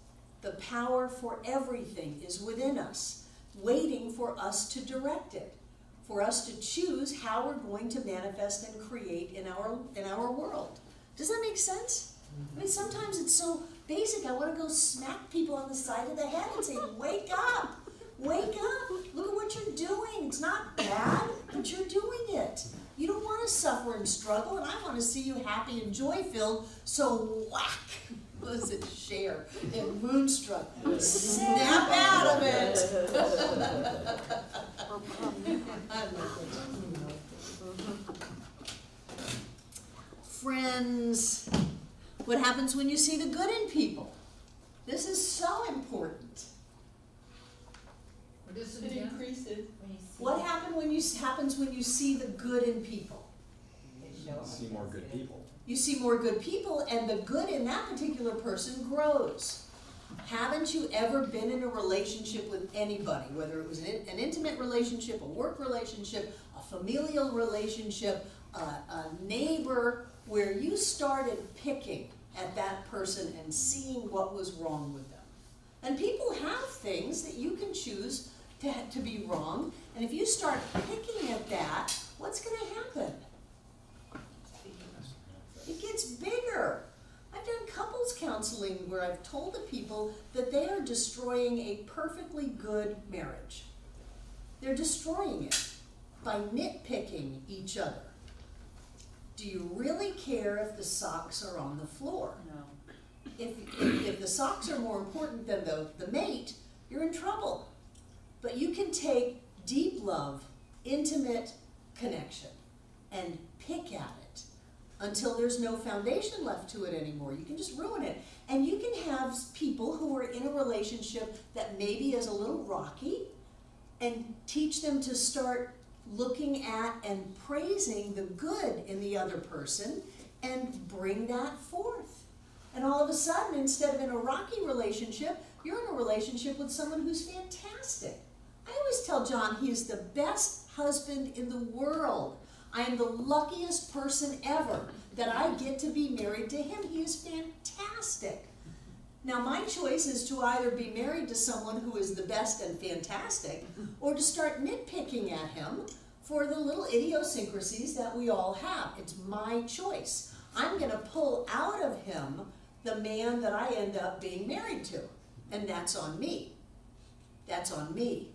The power for everything is within us, waiting for us to direct it, for us to choose how we're going to manifest and create in our world. Does that make sense? I mean, sometimes it's so basic. I want to go smack people on the side of the head and say, wake up, wake up, look at what you're doing. It's not bad, but you're doing it. You don't want to suffer and struggle, and I want to see you happy and joy-filled, so whack. What is it, Cher in Moonstruck? Snap out of it. Friends, what happens when you see the good in people? This is so important. It increases. What happens when you see the good in people? You see more good people. You see more good people, and the good in that particular person grows. Haven't you ever been in a relationship with anybody, whether it was an intimate relationship, a work relationship, a familial relationship, a neighbor, where you started picking at that person and seeing what was wrong with them? And people have things that you can choose to be wrong, and if you start picking at that, what's going to happen? It gets bigger. I've done couples counseling where I've told the people that they are destroying a perfectly good marriage. They're destroying it by nitpicking each other. Do you really care if the socks are on the floor? No. If the socks are more important than the mate, you're in trouble. But you can take deep love, intimate connection, and pick at it until there's no foundation left to it anymore. You can just ruin it. And you can have people who are in a relationship that maybe is a little rocky and teach them to start looking at and praising the good in the other person and bring that forth. And all of a sudden, instead of in a rocky relationship, you're in a relationship with someone who's fantastic. I always tell John he is the best husband in the world. I am the luckiest person ever that I get to be married to him. He is fantastic. Now, my choice is to either be married to someone who is the best and fantastic, or to start nitpicking at him for the little idiosyncrasies that we all have. It's my choice. I'm going to pull out of him the man that I end up being married to, and that's on me. That's on me.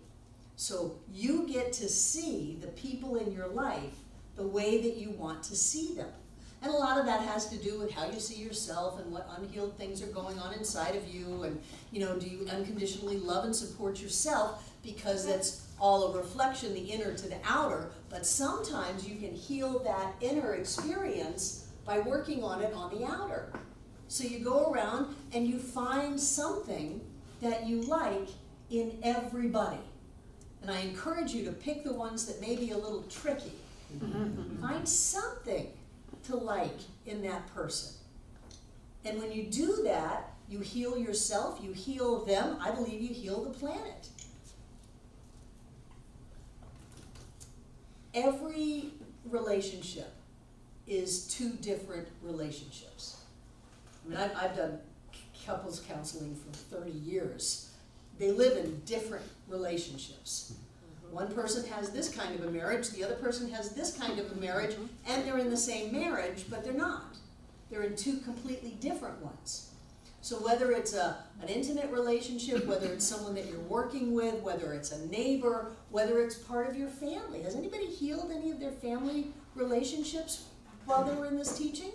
So you get to see the people in your life the way that you want to see them. And a lot of that has to do with how you see yourself and what unhealed things are going on inside of you. And, you know, do you unconditionally love and support yourself? Because that's all a reflection, the inner to the outer. But sometimes you can heal that inner experience by working on it on the outer. So you go around and you find something that you like in everybody. And I encourage you to pick the ones that may be a little tricky. Find something to like in that person. And when you do that, you heal yourself, you heal them. I believe you heal the planet. Every relationship is two different relationships. I mean, I've done couples counseling for 30 years. They live in different relationships. One person has this kind of a marriage, the other person has this kind of a marriage, and they're in the same marriage, but they're not. They're in two completely different ones. So whether it's an intimate relationship, whether it's someone that you're working with, whether it's a neighbor, whether it's part of your family. Has anybody healed any of their family relationships while they were in this teaching?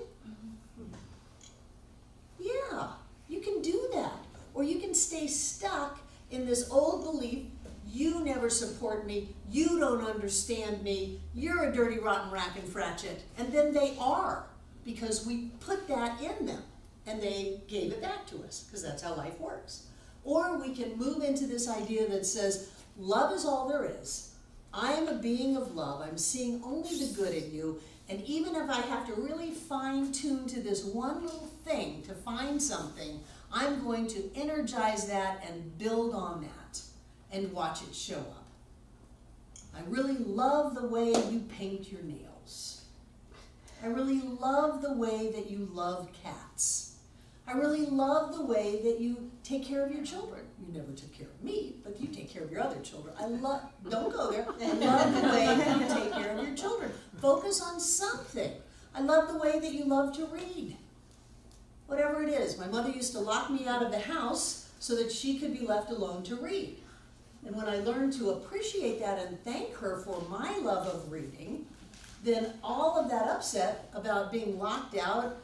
Yeah, you can do that. Or you can stay stuck in this old belief, you never support me, you don't understand me, you're a dirty, rotten rack and fratchet. And then they are, because we put that in them, and they gave it back to us, because that's how life works. Or we can move into this idea that says, love is all there is. I am a being of love. I'm seeing only the good in you. And even if I have to really fine-tune to this one little thing to find something, I'm going to energize that and build on that and watch it show up. I really love the way you paint your nails. I really love the way that you love cats. I really love the way that you take care of your children. You never took care of me, but you take care of your other children. Don't go there. I love the way that you take care of your children. Focus on something. I love the way that you love to read. Whatever it is. My mother used to lock me out of the house so that she could be left alone to read. And when I learned to appreciate that and thank her for my love of reading, then all of that upset about being locked out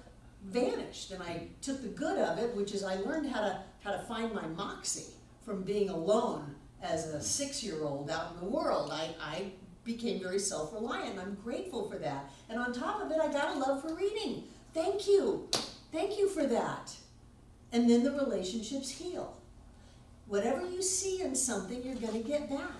vanished. And I took the good of it, which is I learned how to find my moxie from being alone as a 6-year-old out in the world. I became very self-reliant. I'm grateful for that. And on top of it, I got a love for reading. Thank you. Thank you for that. And then the relationships heal. Whatever you see in something, you're going to get back.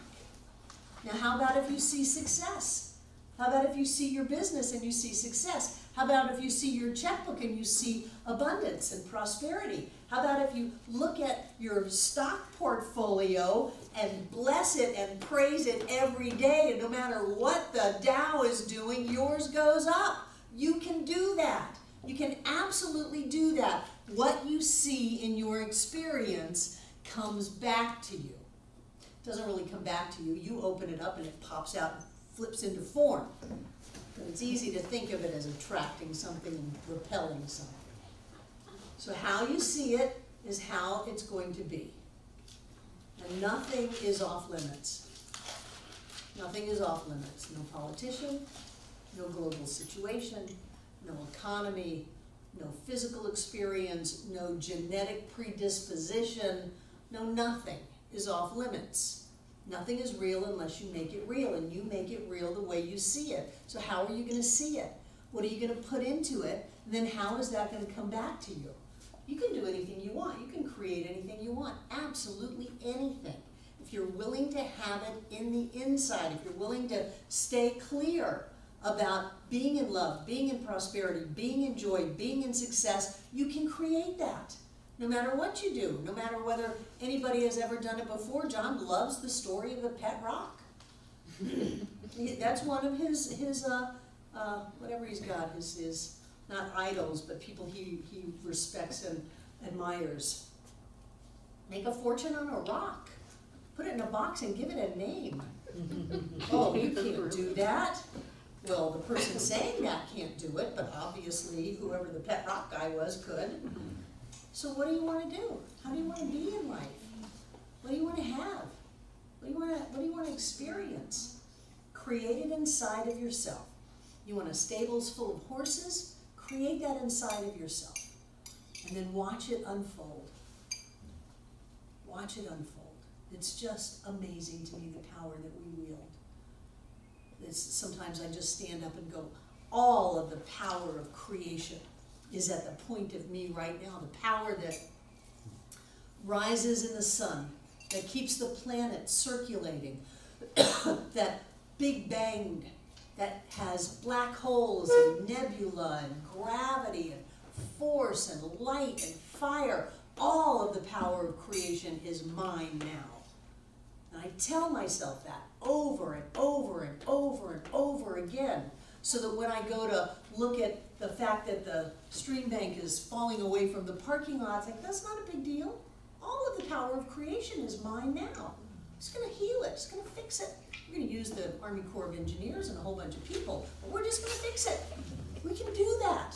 Now, how about if you see success? How about if you see your business and you see success? How about if you see your checkbook and you see abundance and prosperity? How about if you look at your stock portfolio and bless it and praise it every day, and no matter what the Dow is doing, yours goes up? You can do that. You can absolutely do that. What you see in your experience comes back to you. It doesn't really come back to you. You open it up and it pops out and flips into form. But it's easy to think of it as attracting something and repelling something. So how you see it is how it's going to be. And nothing is off limits. Nothing is off limits. No politician, no global situation, no economy, no physical experience, no genetic predisposition, no nothing is off limits. Nothing is real unless you make it real, and you make it real the way you see it. So how are you going to see it? What are you going to put into it? And then how is that going to come back to you? You can do anything you want. You can create anything you want. Absolutely anything. If if you're willing to have it in the inside, if you're willing to stay clear about being in love, being in prosperity, being in joy, being in success, you can create that. No matter what you do, no matter whether anybody has ever done it before. John loves the story of the pet rock. That's one of his whatever he's got, his not idols, but people he respects and admires. Make a fortune on a rock. Put it in a box and give it a name. Oh, you can't do that. Well, the person saying that can't do it, but obviously whoever the pet rock guy was could. So what do you want to do? How do you want to be in life? What do you want to have? What do you want to experience? Create it inside of yourself. You want a stables full of horses? Create that inside of yourself. And then watch it unfold. Watch it unfold. It's just amazing to me, the power that we wield. Sometimes I just stand up and go, all of the power of creation is at the point of me right now. The power that rises in the sun, that keeps the planet circulating, that Big Bang that has black holes and nebula and gravity and force and light and fire. All of the power of creation is mine now. And I tell myself that over and over and over and over again, so that when I go to look at the fact that the stream bank is falling away from the parking lot, it's like, that's not a big deal. All of the power of creation is mine now. It's going to heal it. It's going to fix it. We're going to use the Army Corps of Engineers and a whole bunch of people, but we're just going to fix it. We can do that.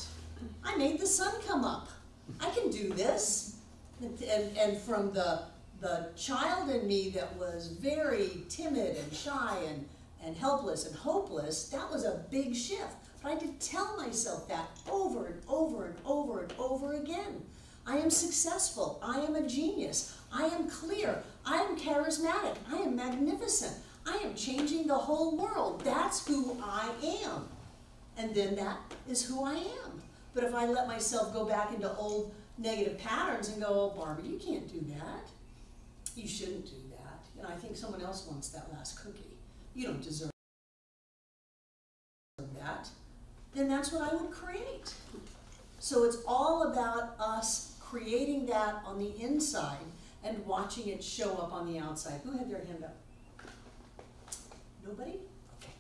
I made the sun come up. I can do this. And from the child in me that was very timid and shy and helpless and hopeless, that was a big shift. But I had to tell myself that over and over and over and over again. I am successful. I am a genius. I am clear. I am charismatic. I am magnificent. I am changing the whole world. That's who I am. And then that is who I am. But if I let myself go back into old negative patterns and go, oh, Barbara, you can't do that. You shouldn't do that. And I think someone else wants that last cookie. You don't deserve that. Then that's what I would create. So it's all about us creating that on the inside and watching it show up on the outside. Who had their hand up? Nobody? Okay.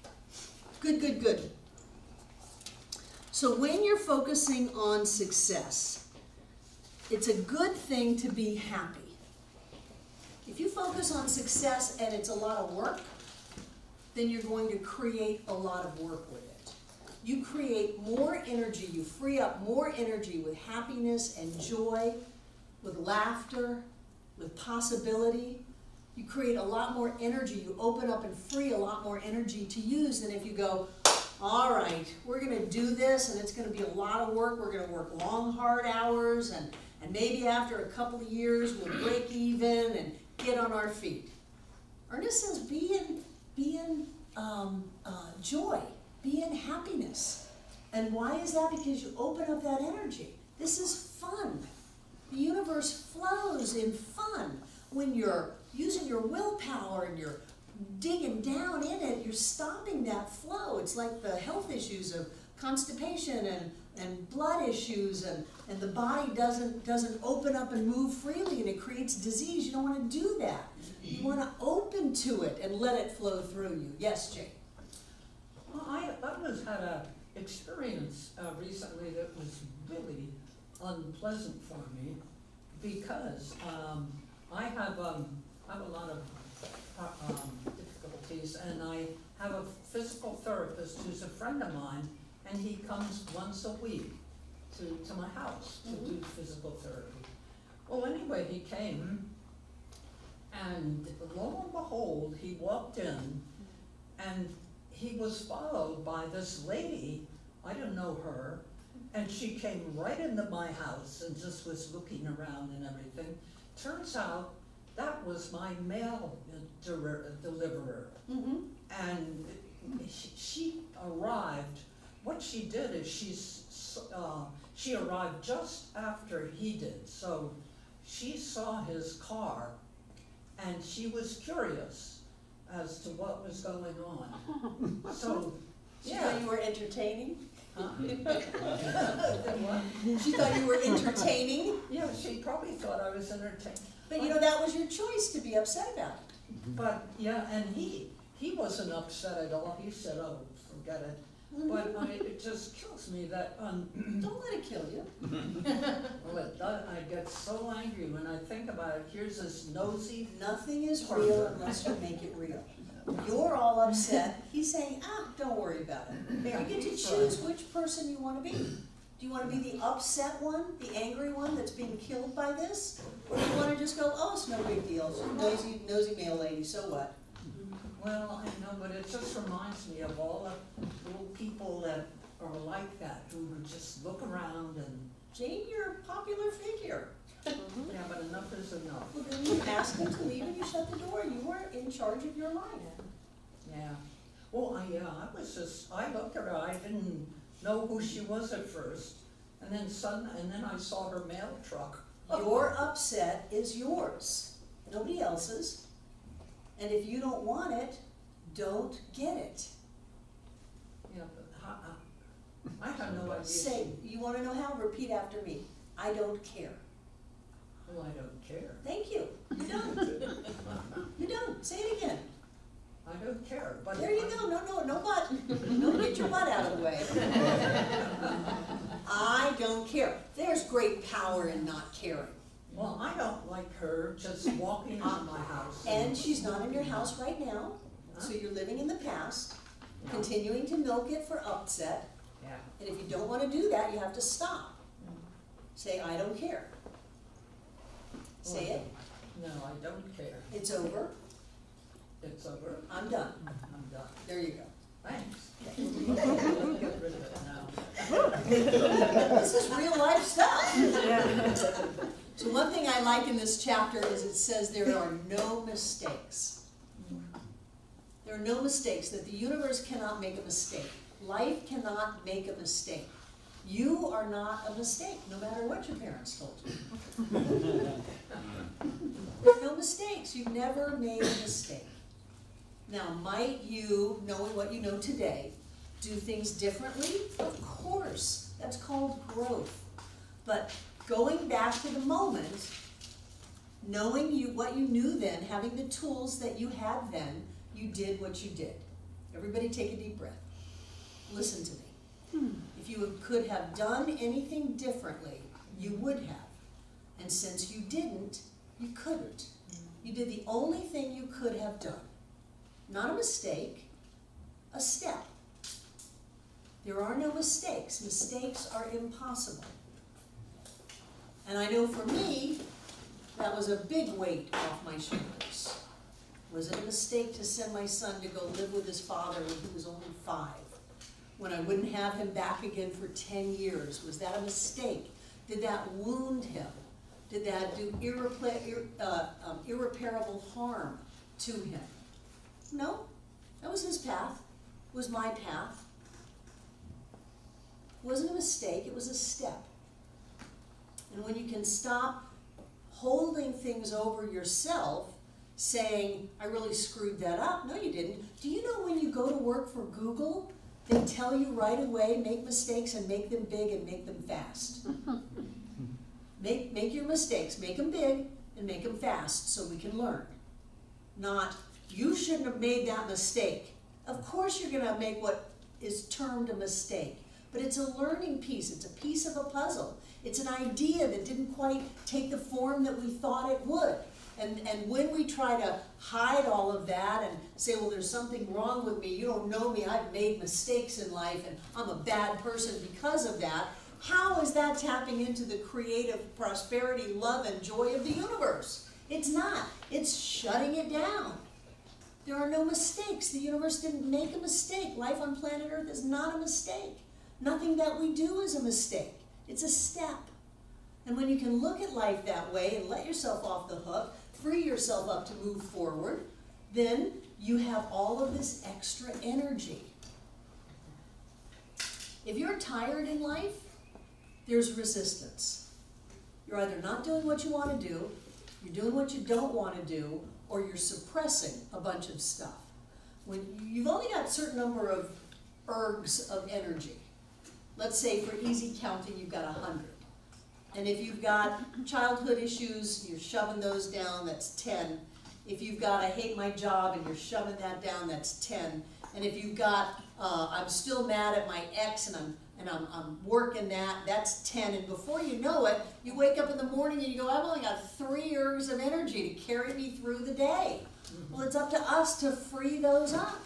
Good, good, good. So when you're focusing on success, it's a good thing to be happy. If you focus on success and it's a lot of work, then you're going to create a lot of work with it. You create more energy, you free up more energy with happiness and joy, with laughter, with possibility. You create a lot more energy, you open up and free a lot more energy to use than if you go, all right, we're going to do this and it's going to be a lot of work, we're going to work long, hard hours, and maybe after a couple of years we'll break even and get on our feet. Ernest says be in joy, be in happiness. And why is that? Because you open up that energy. This is fun. The universe flows in fun. When you're using your willpower and you're digging down in it, you're stopping that flow. It's like the health issues of constipation and blood issues, and the body doesn't open up and move freely, and it creates disease. You don't want to do that. You want to open to it and let it flow through you. Yes, Jay? Well, I had an experience recently that was really unpleasant for me, because I have a lot of difficulties, and I have a physical therapist who's a friend of mine, and he comes once a week to my house to do physical therapy. Well, anyway, he came, and lo and behold, he walked in, and he was followed by this lady. I didn't know her, and she came right into my house and just was looking around and everything. Turns out that was my mail deliverer. Mm-hmm. And she arrived. What she did is she arrived just after he did. So she saw his car, and she was curious as to what was going on. So, She yeah. thought you were entertaining? Huh? She thought you were entertaining? Yeah, she probably thought I was entertaining. But you know, that was your choice to be upset about it. But, yeah, and he wasn't upset at all. He said, oh, forget it. But it just kills me that, Don't let it kill you. well, it does, I get so angry when I think about it. Here's this nosy, Nothing is real unless you make it real. You're all upset. He's saying, don't worry about it. You get to choose which person you want to be. Do you want to be the upset one, the angry one that's being killed by this? Or do you want to just go, oh, it's no big deal. Nosy male lady, so what? well, I know, but it just reminds me of all the little people that are like that, who would just look around and, Jane, you're a popular figure. yeah, but enough is enough. Well, then you asked him to leave and you shut the door. You were in charge of your life. Yeah. Well, I looked at her, I didn't know who she was at first, and then I saw her mail truck. Your upset is yours, nobody else's. And if you don't want it, don't get it. Yeah, but I have no idea. Say, you want to know how? Repeat after me. I don't care. Well, I don't care. Thank you. You don't. You don't. Say it again. I don't care, but. There you go. No butt. No, get your butt out of the way. I don't care. There's great power in not caring. Well, I don't like her just walking into my house. And she's not in your house right now, so you're living in the past, continuing to milk it for upset. Yeah. And if you don't want to do that, you have to stop. Say, I don't care. Say it. No, I don't care. It's over. It's over. I'm done. I'm done. There you go. Thanks. Get rid of it now. This is real life stuff. So one thing I like in this chapter is it says there are no mistakes. There are no mistakes, that the universe cannot make a mistake. Life cannot make a mistake. You are not a mistake, no matter what your parents told you. There are no mistakes. You've never made a mistake. Now, might you, knowing what you know today, do things differently? Of course. That's called growth. But going back to the moment, knowing what you knew then, having the tools that you had then, you did what you did. Everybody take a deep breath. Listen to me. If you could have done anything differently, you would have. And since you didn't, you couldn't. You did the only thing you could have done. Not a mistake, a step. There are no mistakes. Mistakes are impossible. And I know for me, that was a big weight off my shoulders. Was it a mistake to send my son to go live with his father when he was only 5? When I wouldn't have him back again for 10 years? Was that a mistake? Did that wound him? Did that do irreparable harm to him? No, that was his path. It was my path. It wasn't a mistake, it was a step. And when you can stop holding things over yourself, saying, I really screwed that up. No, you didn't. Do you know when you go to work for Google, they tell you right away, make mistakes and make them big and make them fast. Make your mistakes, make them big and make them fast so we can learn. Not, you shouldn't have made that mistake. Of course you're going to make what is termed a mistake. But it's a learning piece. It's a piece of a puzzle. It's an idea that didn't quite take the form that we thought it would. And when we try to hide all of that and say, well, there's something wrong with me, you don't know me, I've made mistakes in life, and I'm a bad person because of that, how is that tapping into the creative prosperity, love, and joy of the universe? It's not. It's shutting it down. There are no mistakes. The universe didn't make a mistake. Life on planet Earth is not a mistake. Nothing that we do is a mistake. It's a step. And when you can look at life that way and let yourself off the hook, free yourself up to move forward, then you have all of this extra energy. If you're tired in life, there's resistance. You're either not doing what you want to do, you're doing what you don't want to do, or you're suppressing a bunch of stuff. When you've only got a certain number of ergs of energy. Let's say for easy counting, you've got 100. And if you've got childhood issues, you're shoving those down, that's 10. If you've got I hate my job and you're shoving that down, that's 10. And if you've got I'm still mad at my ex and I'm working that, that's 10. And before you know it, you wake up in the morning and you go, I've only got 3 ergs of energy to carry me through the day. Well, it's up to us to free those up,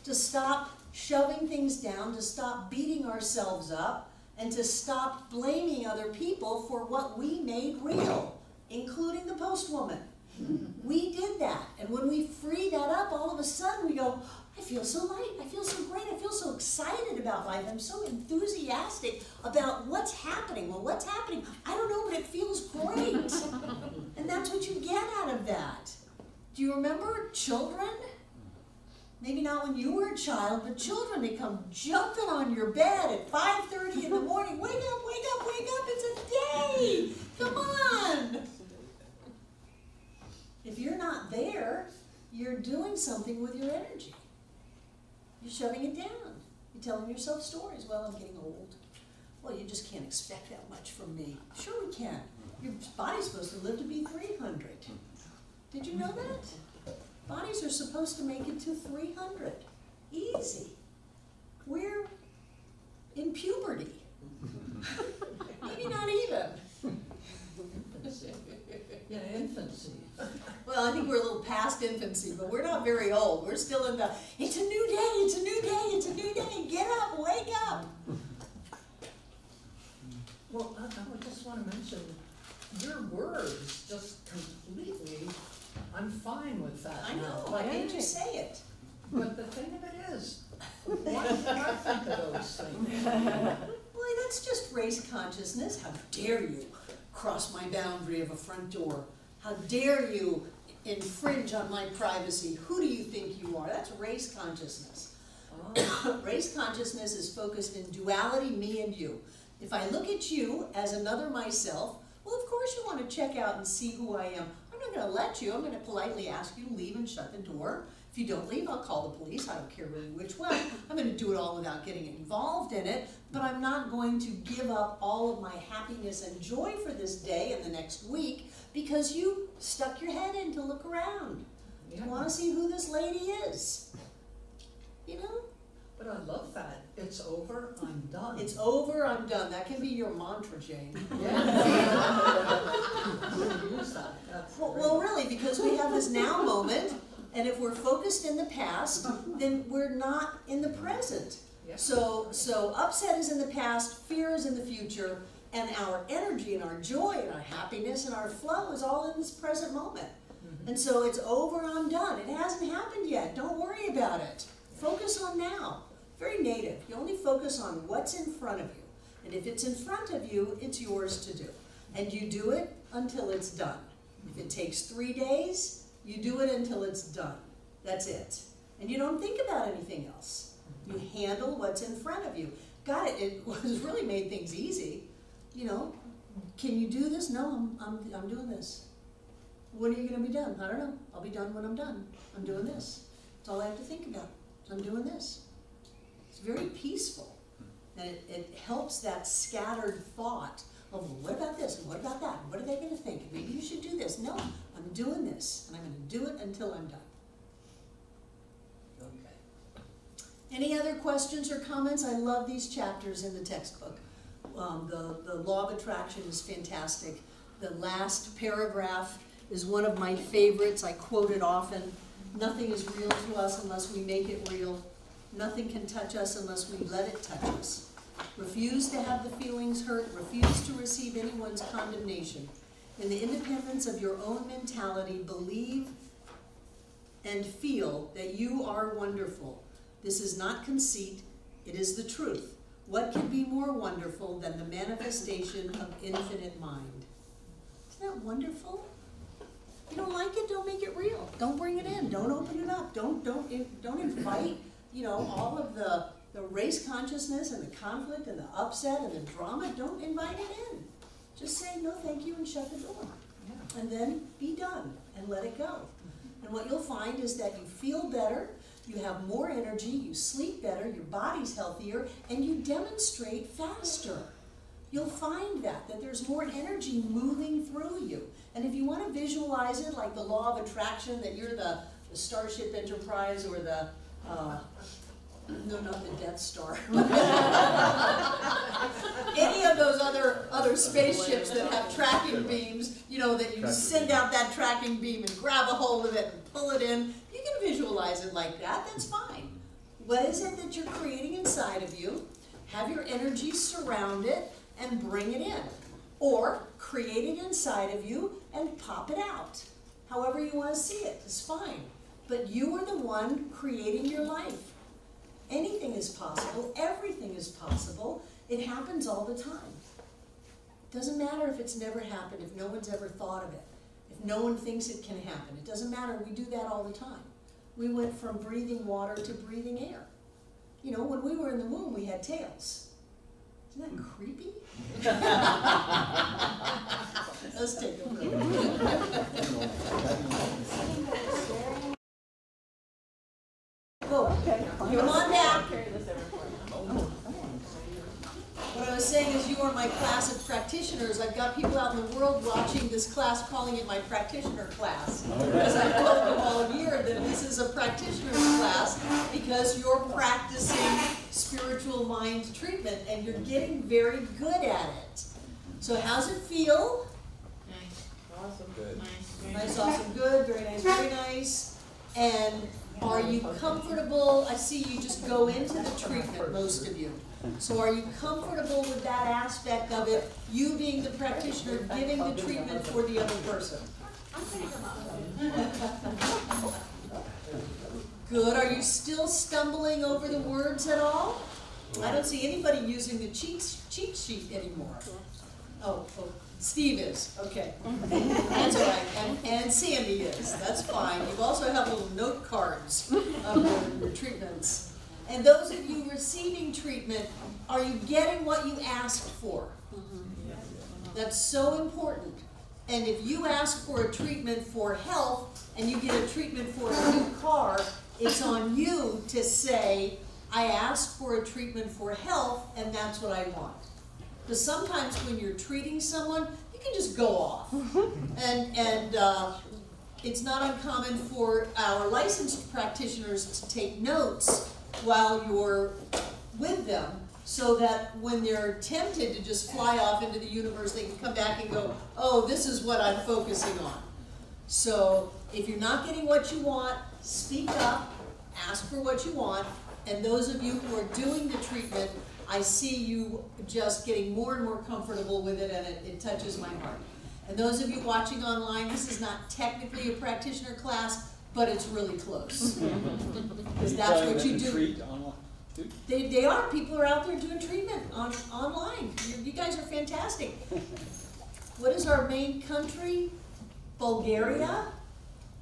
to stop shoving things down, to stop beating ourselves up, and to stop blaming other people for what we made real, including the postwoman. We did that, and when we free that up, all of a sudden we go, I feel so light, I feel so great, I feel so excited about life, I'm so enthusiastic about what's happening. Well, what's happening? I don't know, but it feels great. And that's what you get out of that. Do you remember children? Maybe not when you were a child, but children, they come jumping on your bed at 5:30 in the morning. Wake up, wake up, wake up, it's a day. Come on. If you're not there, you're doing something with your energy. You're shoving it down. You're telling yourself stories. Well, I'm getting old. Well, you just can't expect that much from me. Sure we can. Your body's supposed to live to be 300. Did you know that? Bodies are supposed to make it to 300. Easy. We're in puberty. Maybe not even. Yeah, infancy. Well, I think we're a little past infancy, but we're not very old. We're still in the, it's a new day, it's a new day, it's a new day. Get up, wake up. Well, I just want to mention, your words just completely, I'm fine with that I now. know, why didn't you say it? But the thing of it is, why did I think of those things? Well, that's just race consciousness. How dare you cross my boundary of a front door? How dare you infringe on my privacy? Who do you think you are? That's race consciousness. Oh. Race consciousness is focused in duality, me and you. If I look at you as another myself, well, of course you want to check out and see who I am. I'm not going to let you. I'm going to politely ask you to leave and shut the door. If you don't leave, I'll call the police. I don't care really which way. I'm going to do it all without getting involved in it, but I'm not going to give up all of my happiness and joy for this day and the next week because you stuck your head in to look around. Yeah. You want to see who this lady is. You know? But I love that. It's over, I'm done. It's over, I'm done. That can be your mantra, Jane. Yeah. Use that. That's Well, really, because we have this now moment, and if we're focused in the past, then we're not in the present. Yeah. So upset is in the past, fear is in the future, and our energy and our joy and our happiness and our flow is all in this present moment. And so it's over, I'm done. It hasn't happened yet. Don't worry about it. Focus on now. Very native. You only focus on what's in front of you. And if it's in front of you, it's yours to do. And you do it until it's done. If it takes 3 days, you do it until it's done. That's it. And you don't think about anything else. You handle what's in front of you. Got it. It was really made things easy. You know, can you do this? No, I'm doing this. When are you going to be done? I don't know. I'll be done when I'm done. I'm doing this. That's all I have to think about. I'm doing this. It's very peaceful. And it helps that scattered thought of, well, what about this? And what about that? And what are they going to think? And maybe you should do this. No, I'm doing this. And I'm going to do it until I'm done. Okay. Any other questions or comments? I love these chapters in the textbook. The law of attraction is fantastic. The last paragraph is one of my favorites. I quote it often. Nothing is real to us unless we make it real. Nothing can touch us unless we let it touch us. Refuse to have the feelings hurt. Refuse to receive anyone's condemnation. In the independence of your own mentality, believe and feel that you are wonderful. This is not conceit. It is the truth. What can be more wonderful than the manifestation of infinite mind? Isn't that wonderful? If you don't like it, don't make it real. Don't bring it in. Don't open it up. Don't invite, you know, all of the race consciousness and the conflict and the upset and the drama. Don't invite it in. Just say no thank you and shut the door. Yeah. And then be done and let it go. And what you'll find is that you feel better, you have more energy, you sleep better, your body's healthier, and you demonstrate faster. You'll find that there's more energy moving through you. And if you want to visualize it like the law of attraction, that you're the Starship Enterprise or the, no, not the Death Star. Any of those other spaceships that have tracking beams, you know, that you send out that tracking beam and grab a hold of it and pull it in. You can visualize it like that, that's fine. What is it that you're creating inside of you? Have your energy surround it and bring it in. Or create it inside of you and pop it out. However you want to see it, it's fine. But you are the one creating your life. Anything is possible, everything is possible. It happens all the time. It doesn't matter if it's never happened, if no one's ever thought of it, if no one thinks it can happen. It doesn't matter, we do that all the time. We went from breathing water to breathing air. You know, when we were in the womb, we had tails. Isn't that creepy? Let's take a look. Go. Come on down. What I was saying is you are my class of practitioners. I've got people out in the world watching this class, calling it my practitioner class. Because I've told them all year that this is a practitioner's class because you're practicing spiritual mind treatment and you're getting very good at it. So how's it feel? Nice. Awesome. Good. Nice. Nice, awesome, good, very nice, very nice. And are you comfortable? I see you just go into the treatment, most of you. So are you comfortable with that aspect of it, you being the practitioner, giving the treatment for the other person? Good. Are you still stumbling over the words at all? I don't see anybody using the cheat sheet anymore. Oh, Steve is. Okay. That's all right. And Sandy is. That's fine. You also have little note cards of your treatments. And those of you receiving treatment, are you getting what you asked for? That's so important. And if you ask for a treatment for health and you get a treatment for a new car, it's on you to say, I asked for a treatment for health and that's what I want. Because sometimes when you're treating someone, you can just go off. And it's not uncommon for our licensed practitioners to take notes while you're with them so that when they're tempted to just fly off into the universe, they can come back and go, oh, this is what I'm focusing on. So if you're not getting what you want, speak up, ask for what you want, and those of you who are doing the treatment, I see you just getting more and more comfortable with it, and it touches my heart. And those of you watching online, this is not technically a practitioner class, but it's really close. Because that's what you do. They are. People are out there doing treatment online. You guys are fantastic. What is our main country? Bulgaria?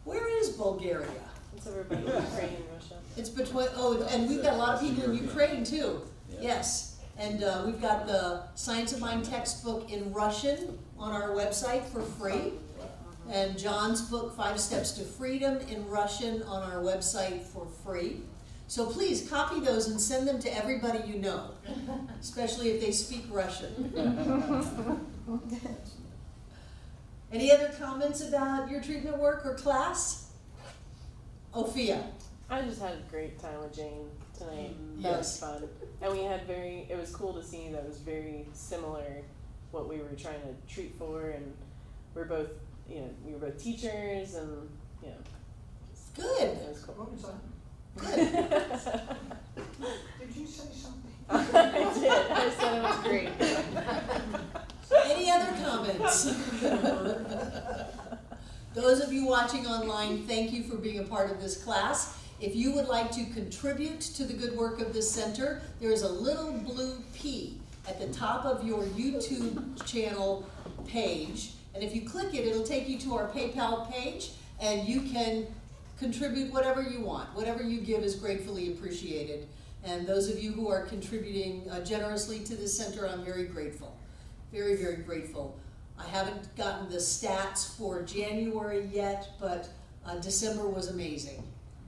Where is Bulgaria? It's over by Ukraine and Russia. It's between, and we've got a lot of people in Ukraine too. Yes. And we've got the Science of Mind textbook in Russian on our website for free. And John's book, 5 Steps to Freedom, in Russian on our website for free. So please copy those and send them to everybody you know, especially if they speak Russian. Any other comments about your treatment work or class? Ophia. I just had a great time with Jane tonight. That was fun. And we had it was cool to see that it was very similar what we were trying to treat for, and we're both, we were both teachers, and, Good. It was cool. What was that? Good. Did you say something? I did. I said it was great. Any other comments? Those of you watching online, thank you for being a part of this class. If you would like to contribute to the good work of this center, there is a little blue P at the top of your YouTube channel page. And if you click it, it'll take you to our PayPal page, and you can contribute whatever you want. Whatever you give is gratefully appreciated. And those of you who are contributing generously to this center, I'm very grateful. Very, very grateful. I haven't gotten the stats for January yet, but December was amazing,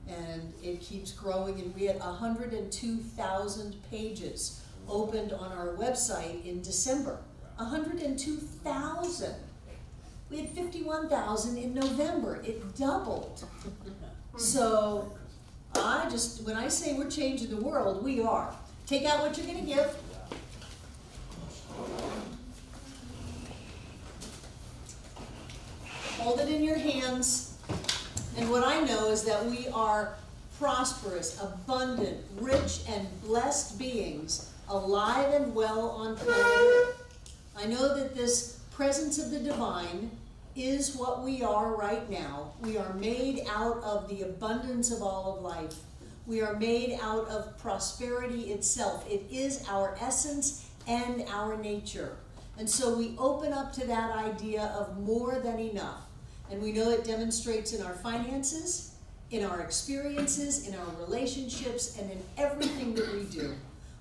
and it keeps growing, and we had 102,000 pages opened on our website in December. 102,000. We had 51,000 in November. It doubled. So when I say we're changing the world, we are. Take out what you're going to give. Hold it in your hands. And what I know is that we are prosperous, abundant, rich, and blessed beings, alive and well on planet Earth. I know that this presence of the divine is what we are right now. We are made out of the abundance of all of life. We are made out of prosperity itself. It is our essence and our nature. And so we open up to that idea of more than enough. And we know it demonstrates in our finances, in our experiences, in our relationships, and in everything that we do.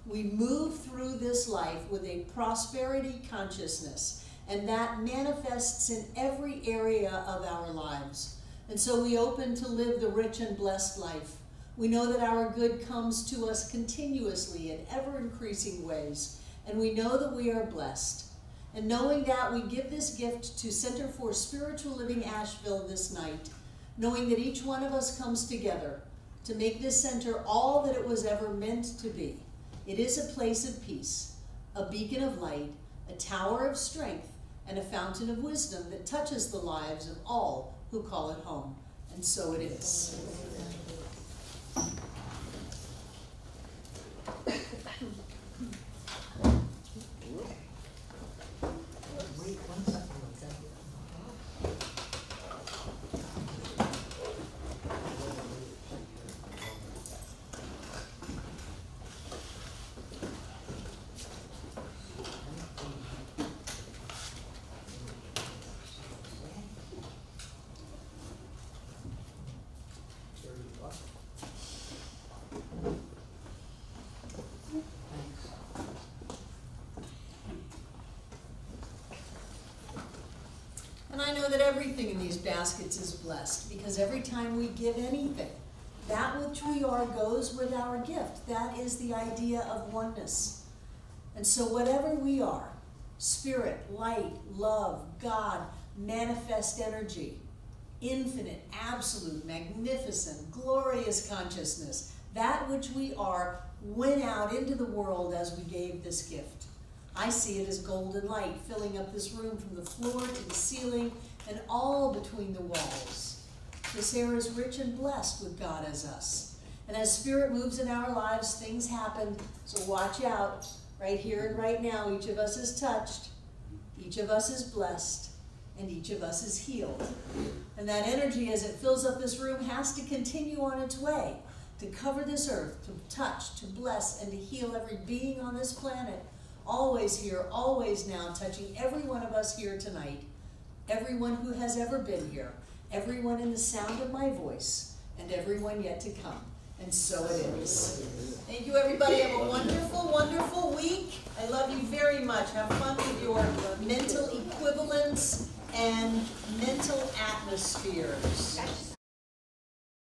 We move through this life with a prosperity consciousness, and that manifests in every area of our lives. And so we open to live the rich and blessed life. We know that our good comes to us continuously in ever-increasing ways, and we know that we are blessed. And knowing that, we give this gift to Center for Spiritual Living Asheville this night, knowing that each one of us comes together to make this center all that it was ever meant to be. It is a place of peace, a beacon of light, a tower of strength, and a fountain of wisdom that touches the lives of all who call it home. And so it is. And I know that everything in these baskets is blessed, because every time we give anything, that which we are goes with our gift. That is the idea of oneness. And so whatever we are, spirit, light, love, God, manifest energy, infinite, absolute, magnificent, glorious consciousness, that which we are went out into the world as we gave this gift. I see it as golden light filling up this room from the floor to the ceiling and all between the walls. This air is rich and blessed with God as us. And as Spirit moves in our lives, things happen, so watch out. Right here and right now, each of us is touched, each of us is blessed, and each of us is healed. And that energy, as it fills up this room, has to continue on its way to cover this earth, to touch, to bless, and to heal every being on this planet. Always here, always now, touching every one of us here tonight, everyone who has ever been here, everyone in the sound of my voice, and everyone yet to come. And so it is. Thank you, everybody. Have a wonderful, wonderful week. I love you very much. Have fun with your mental equivalence and mental atmospheres.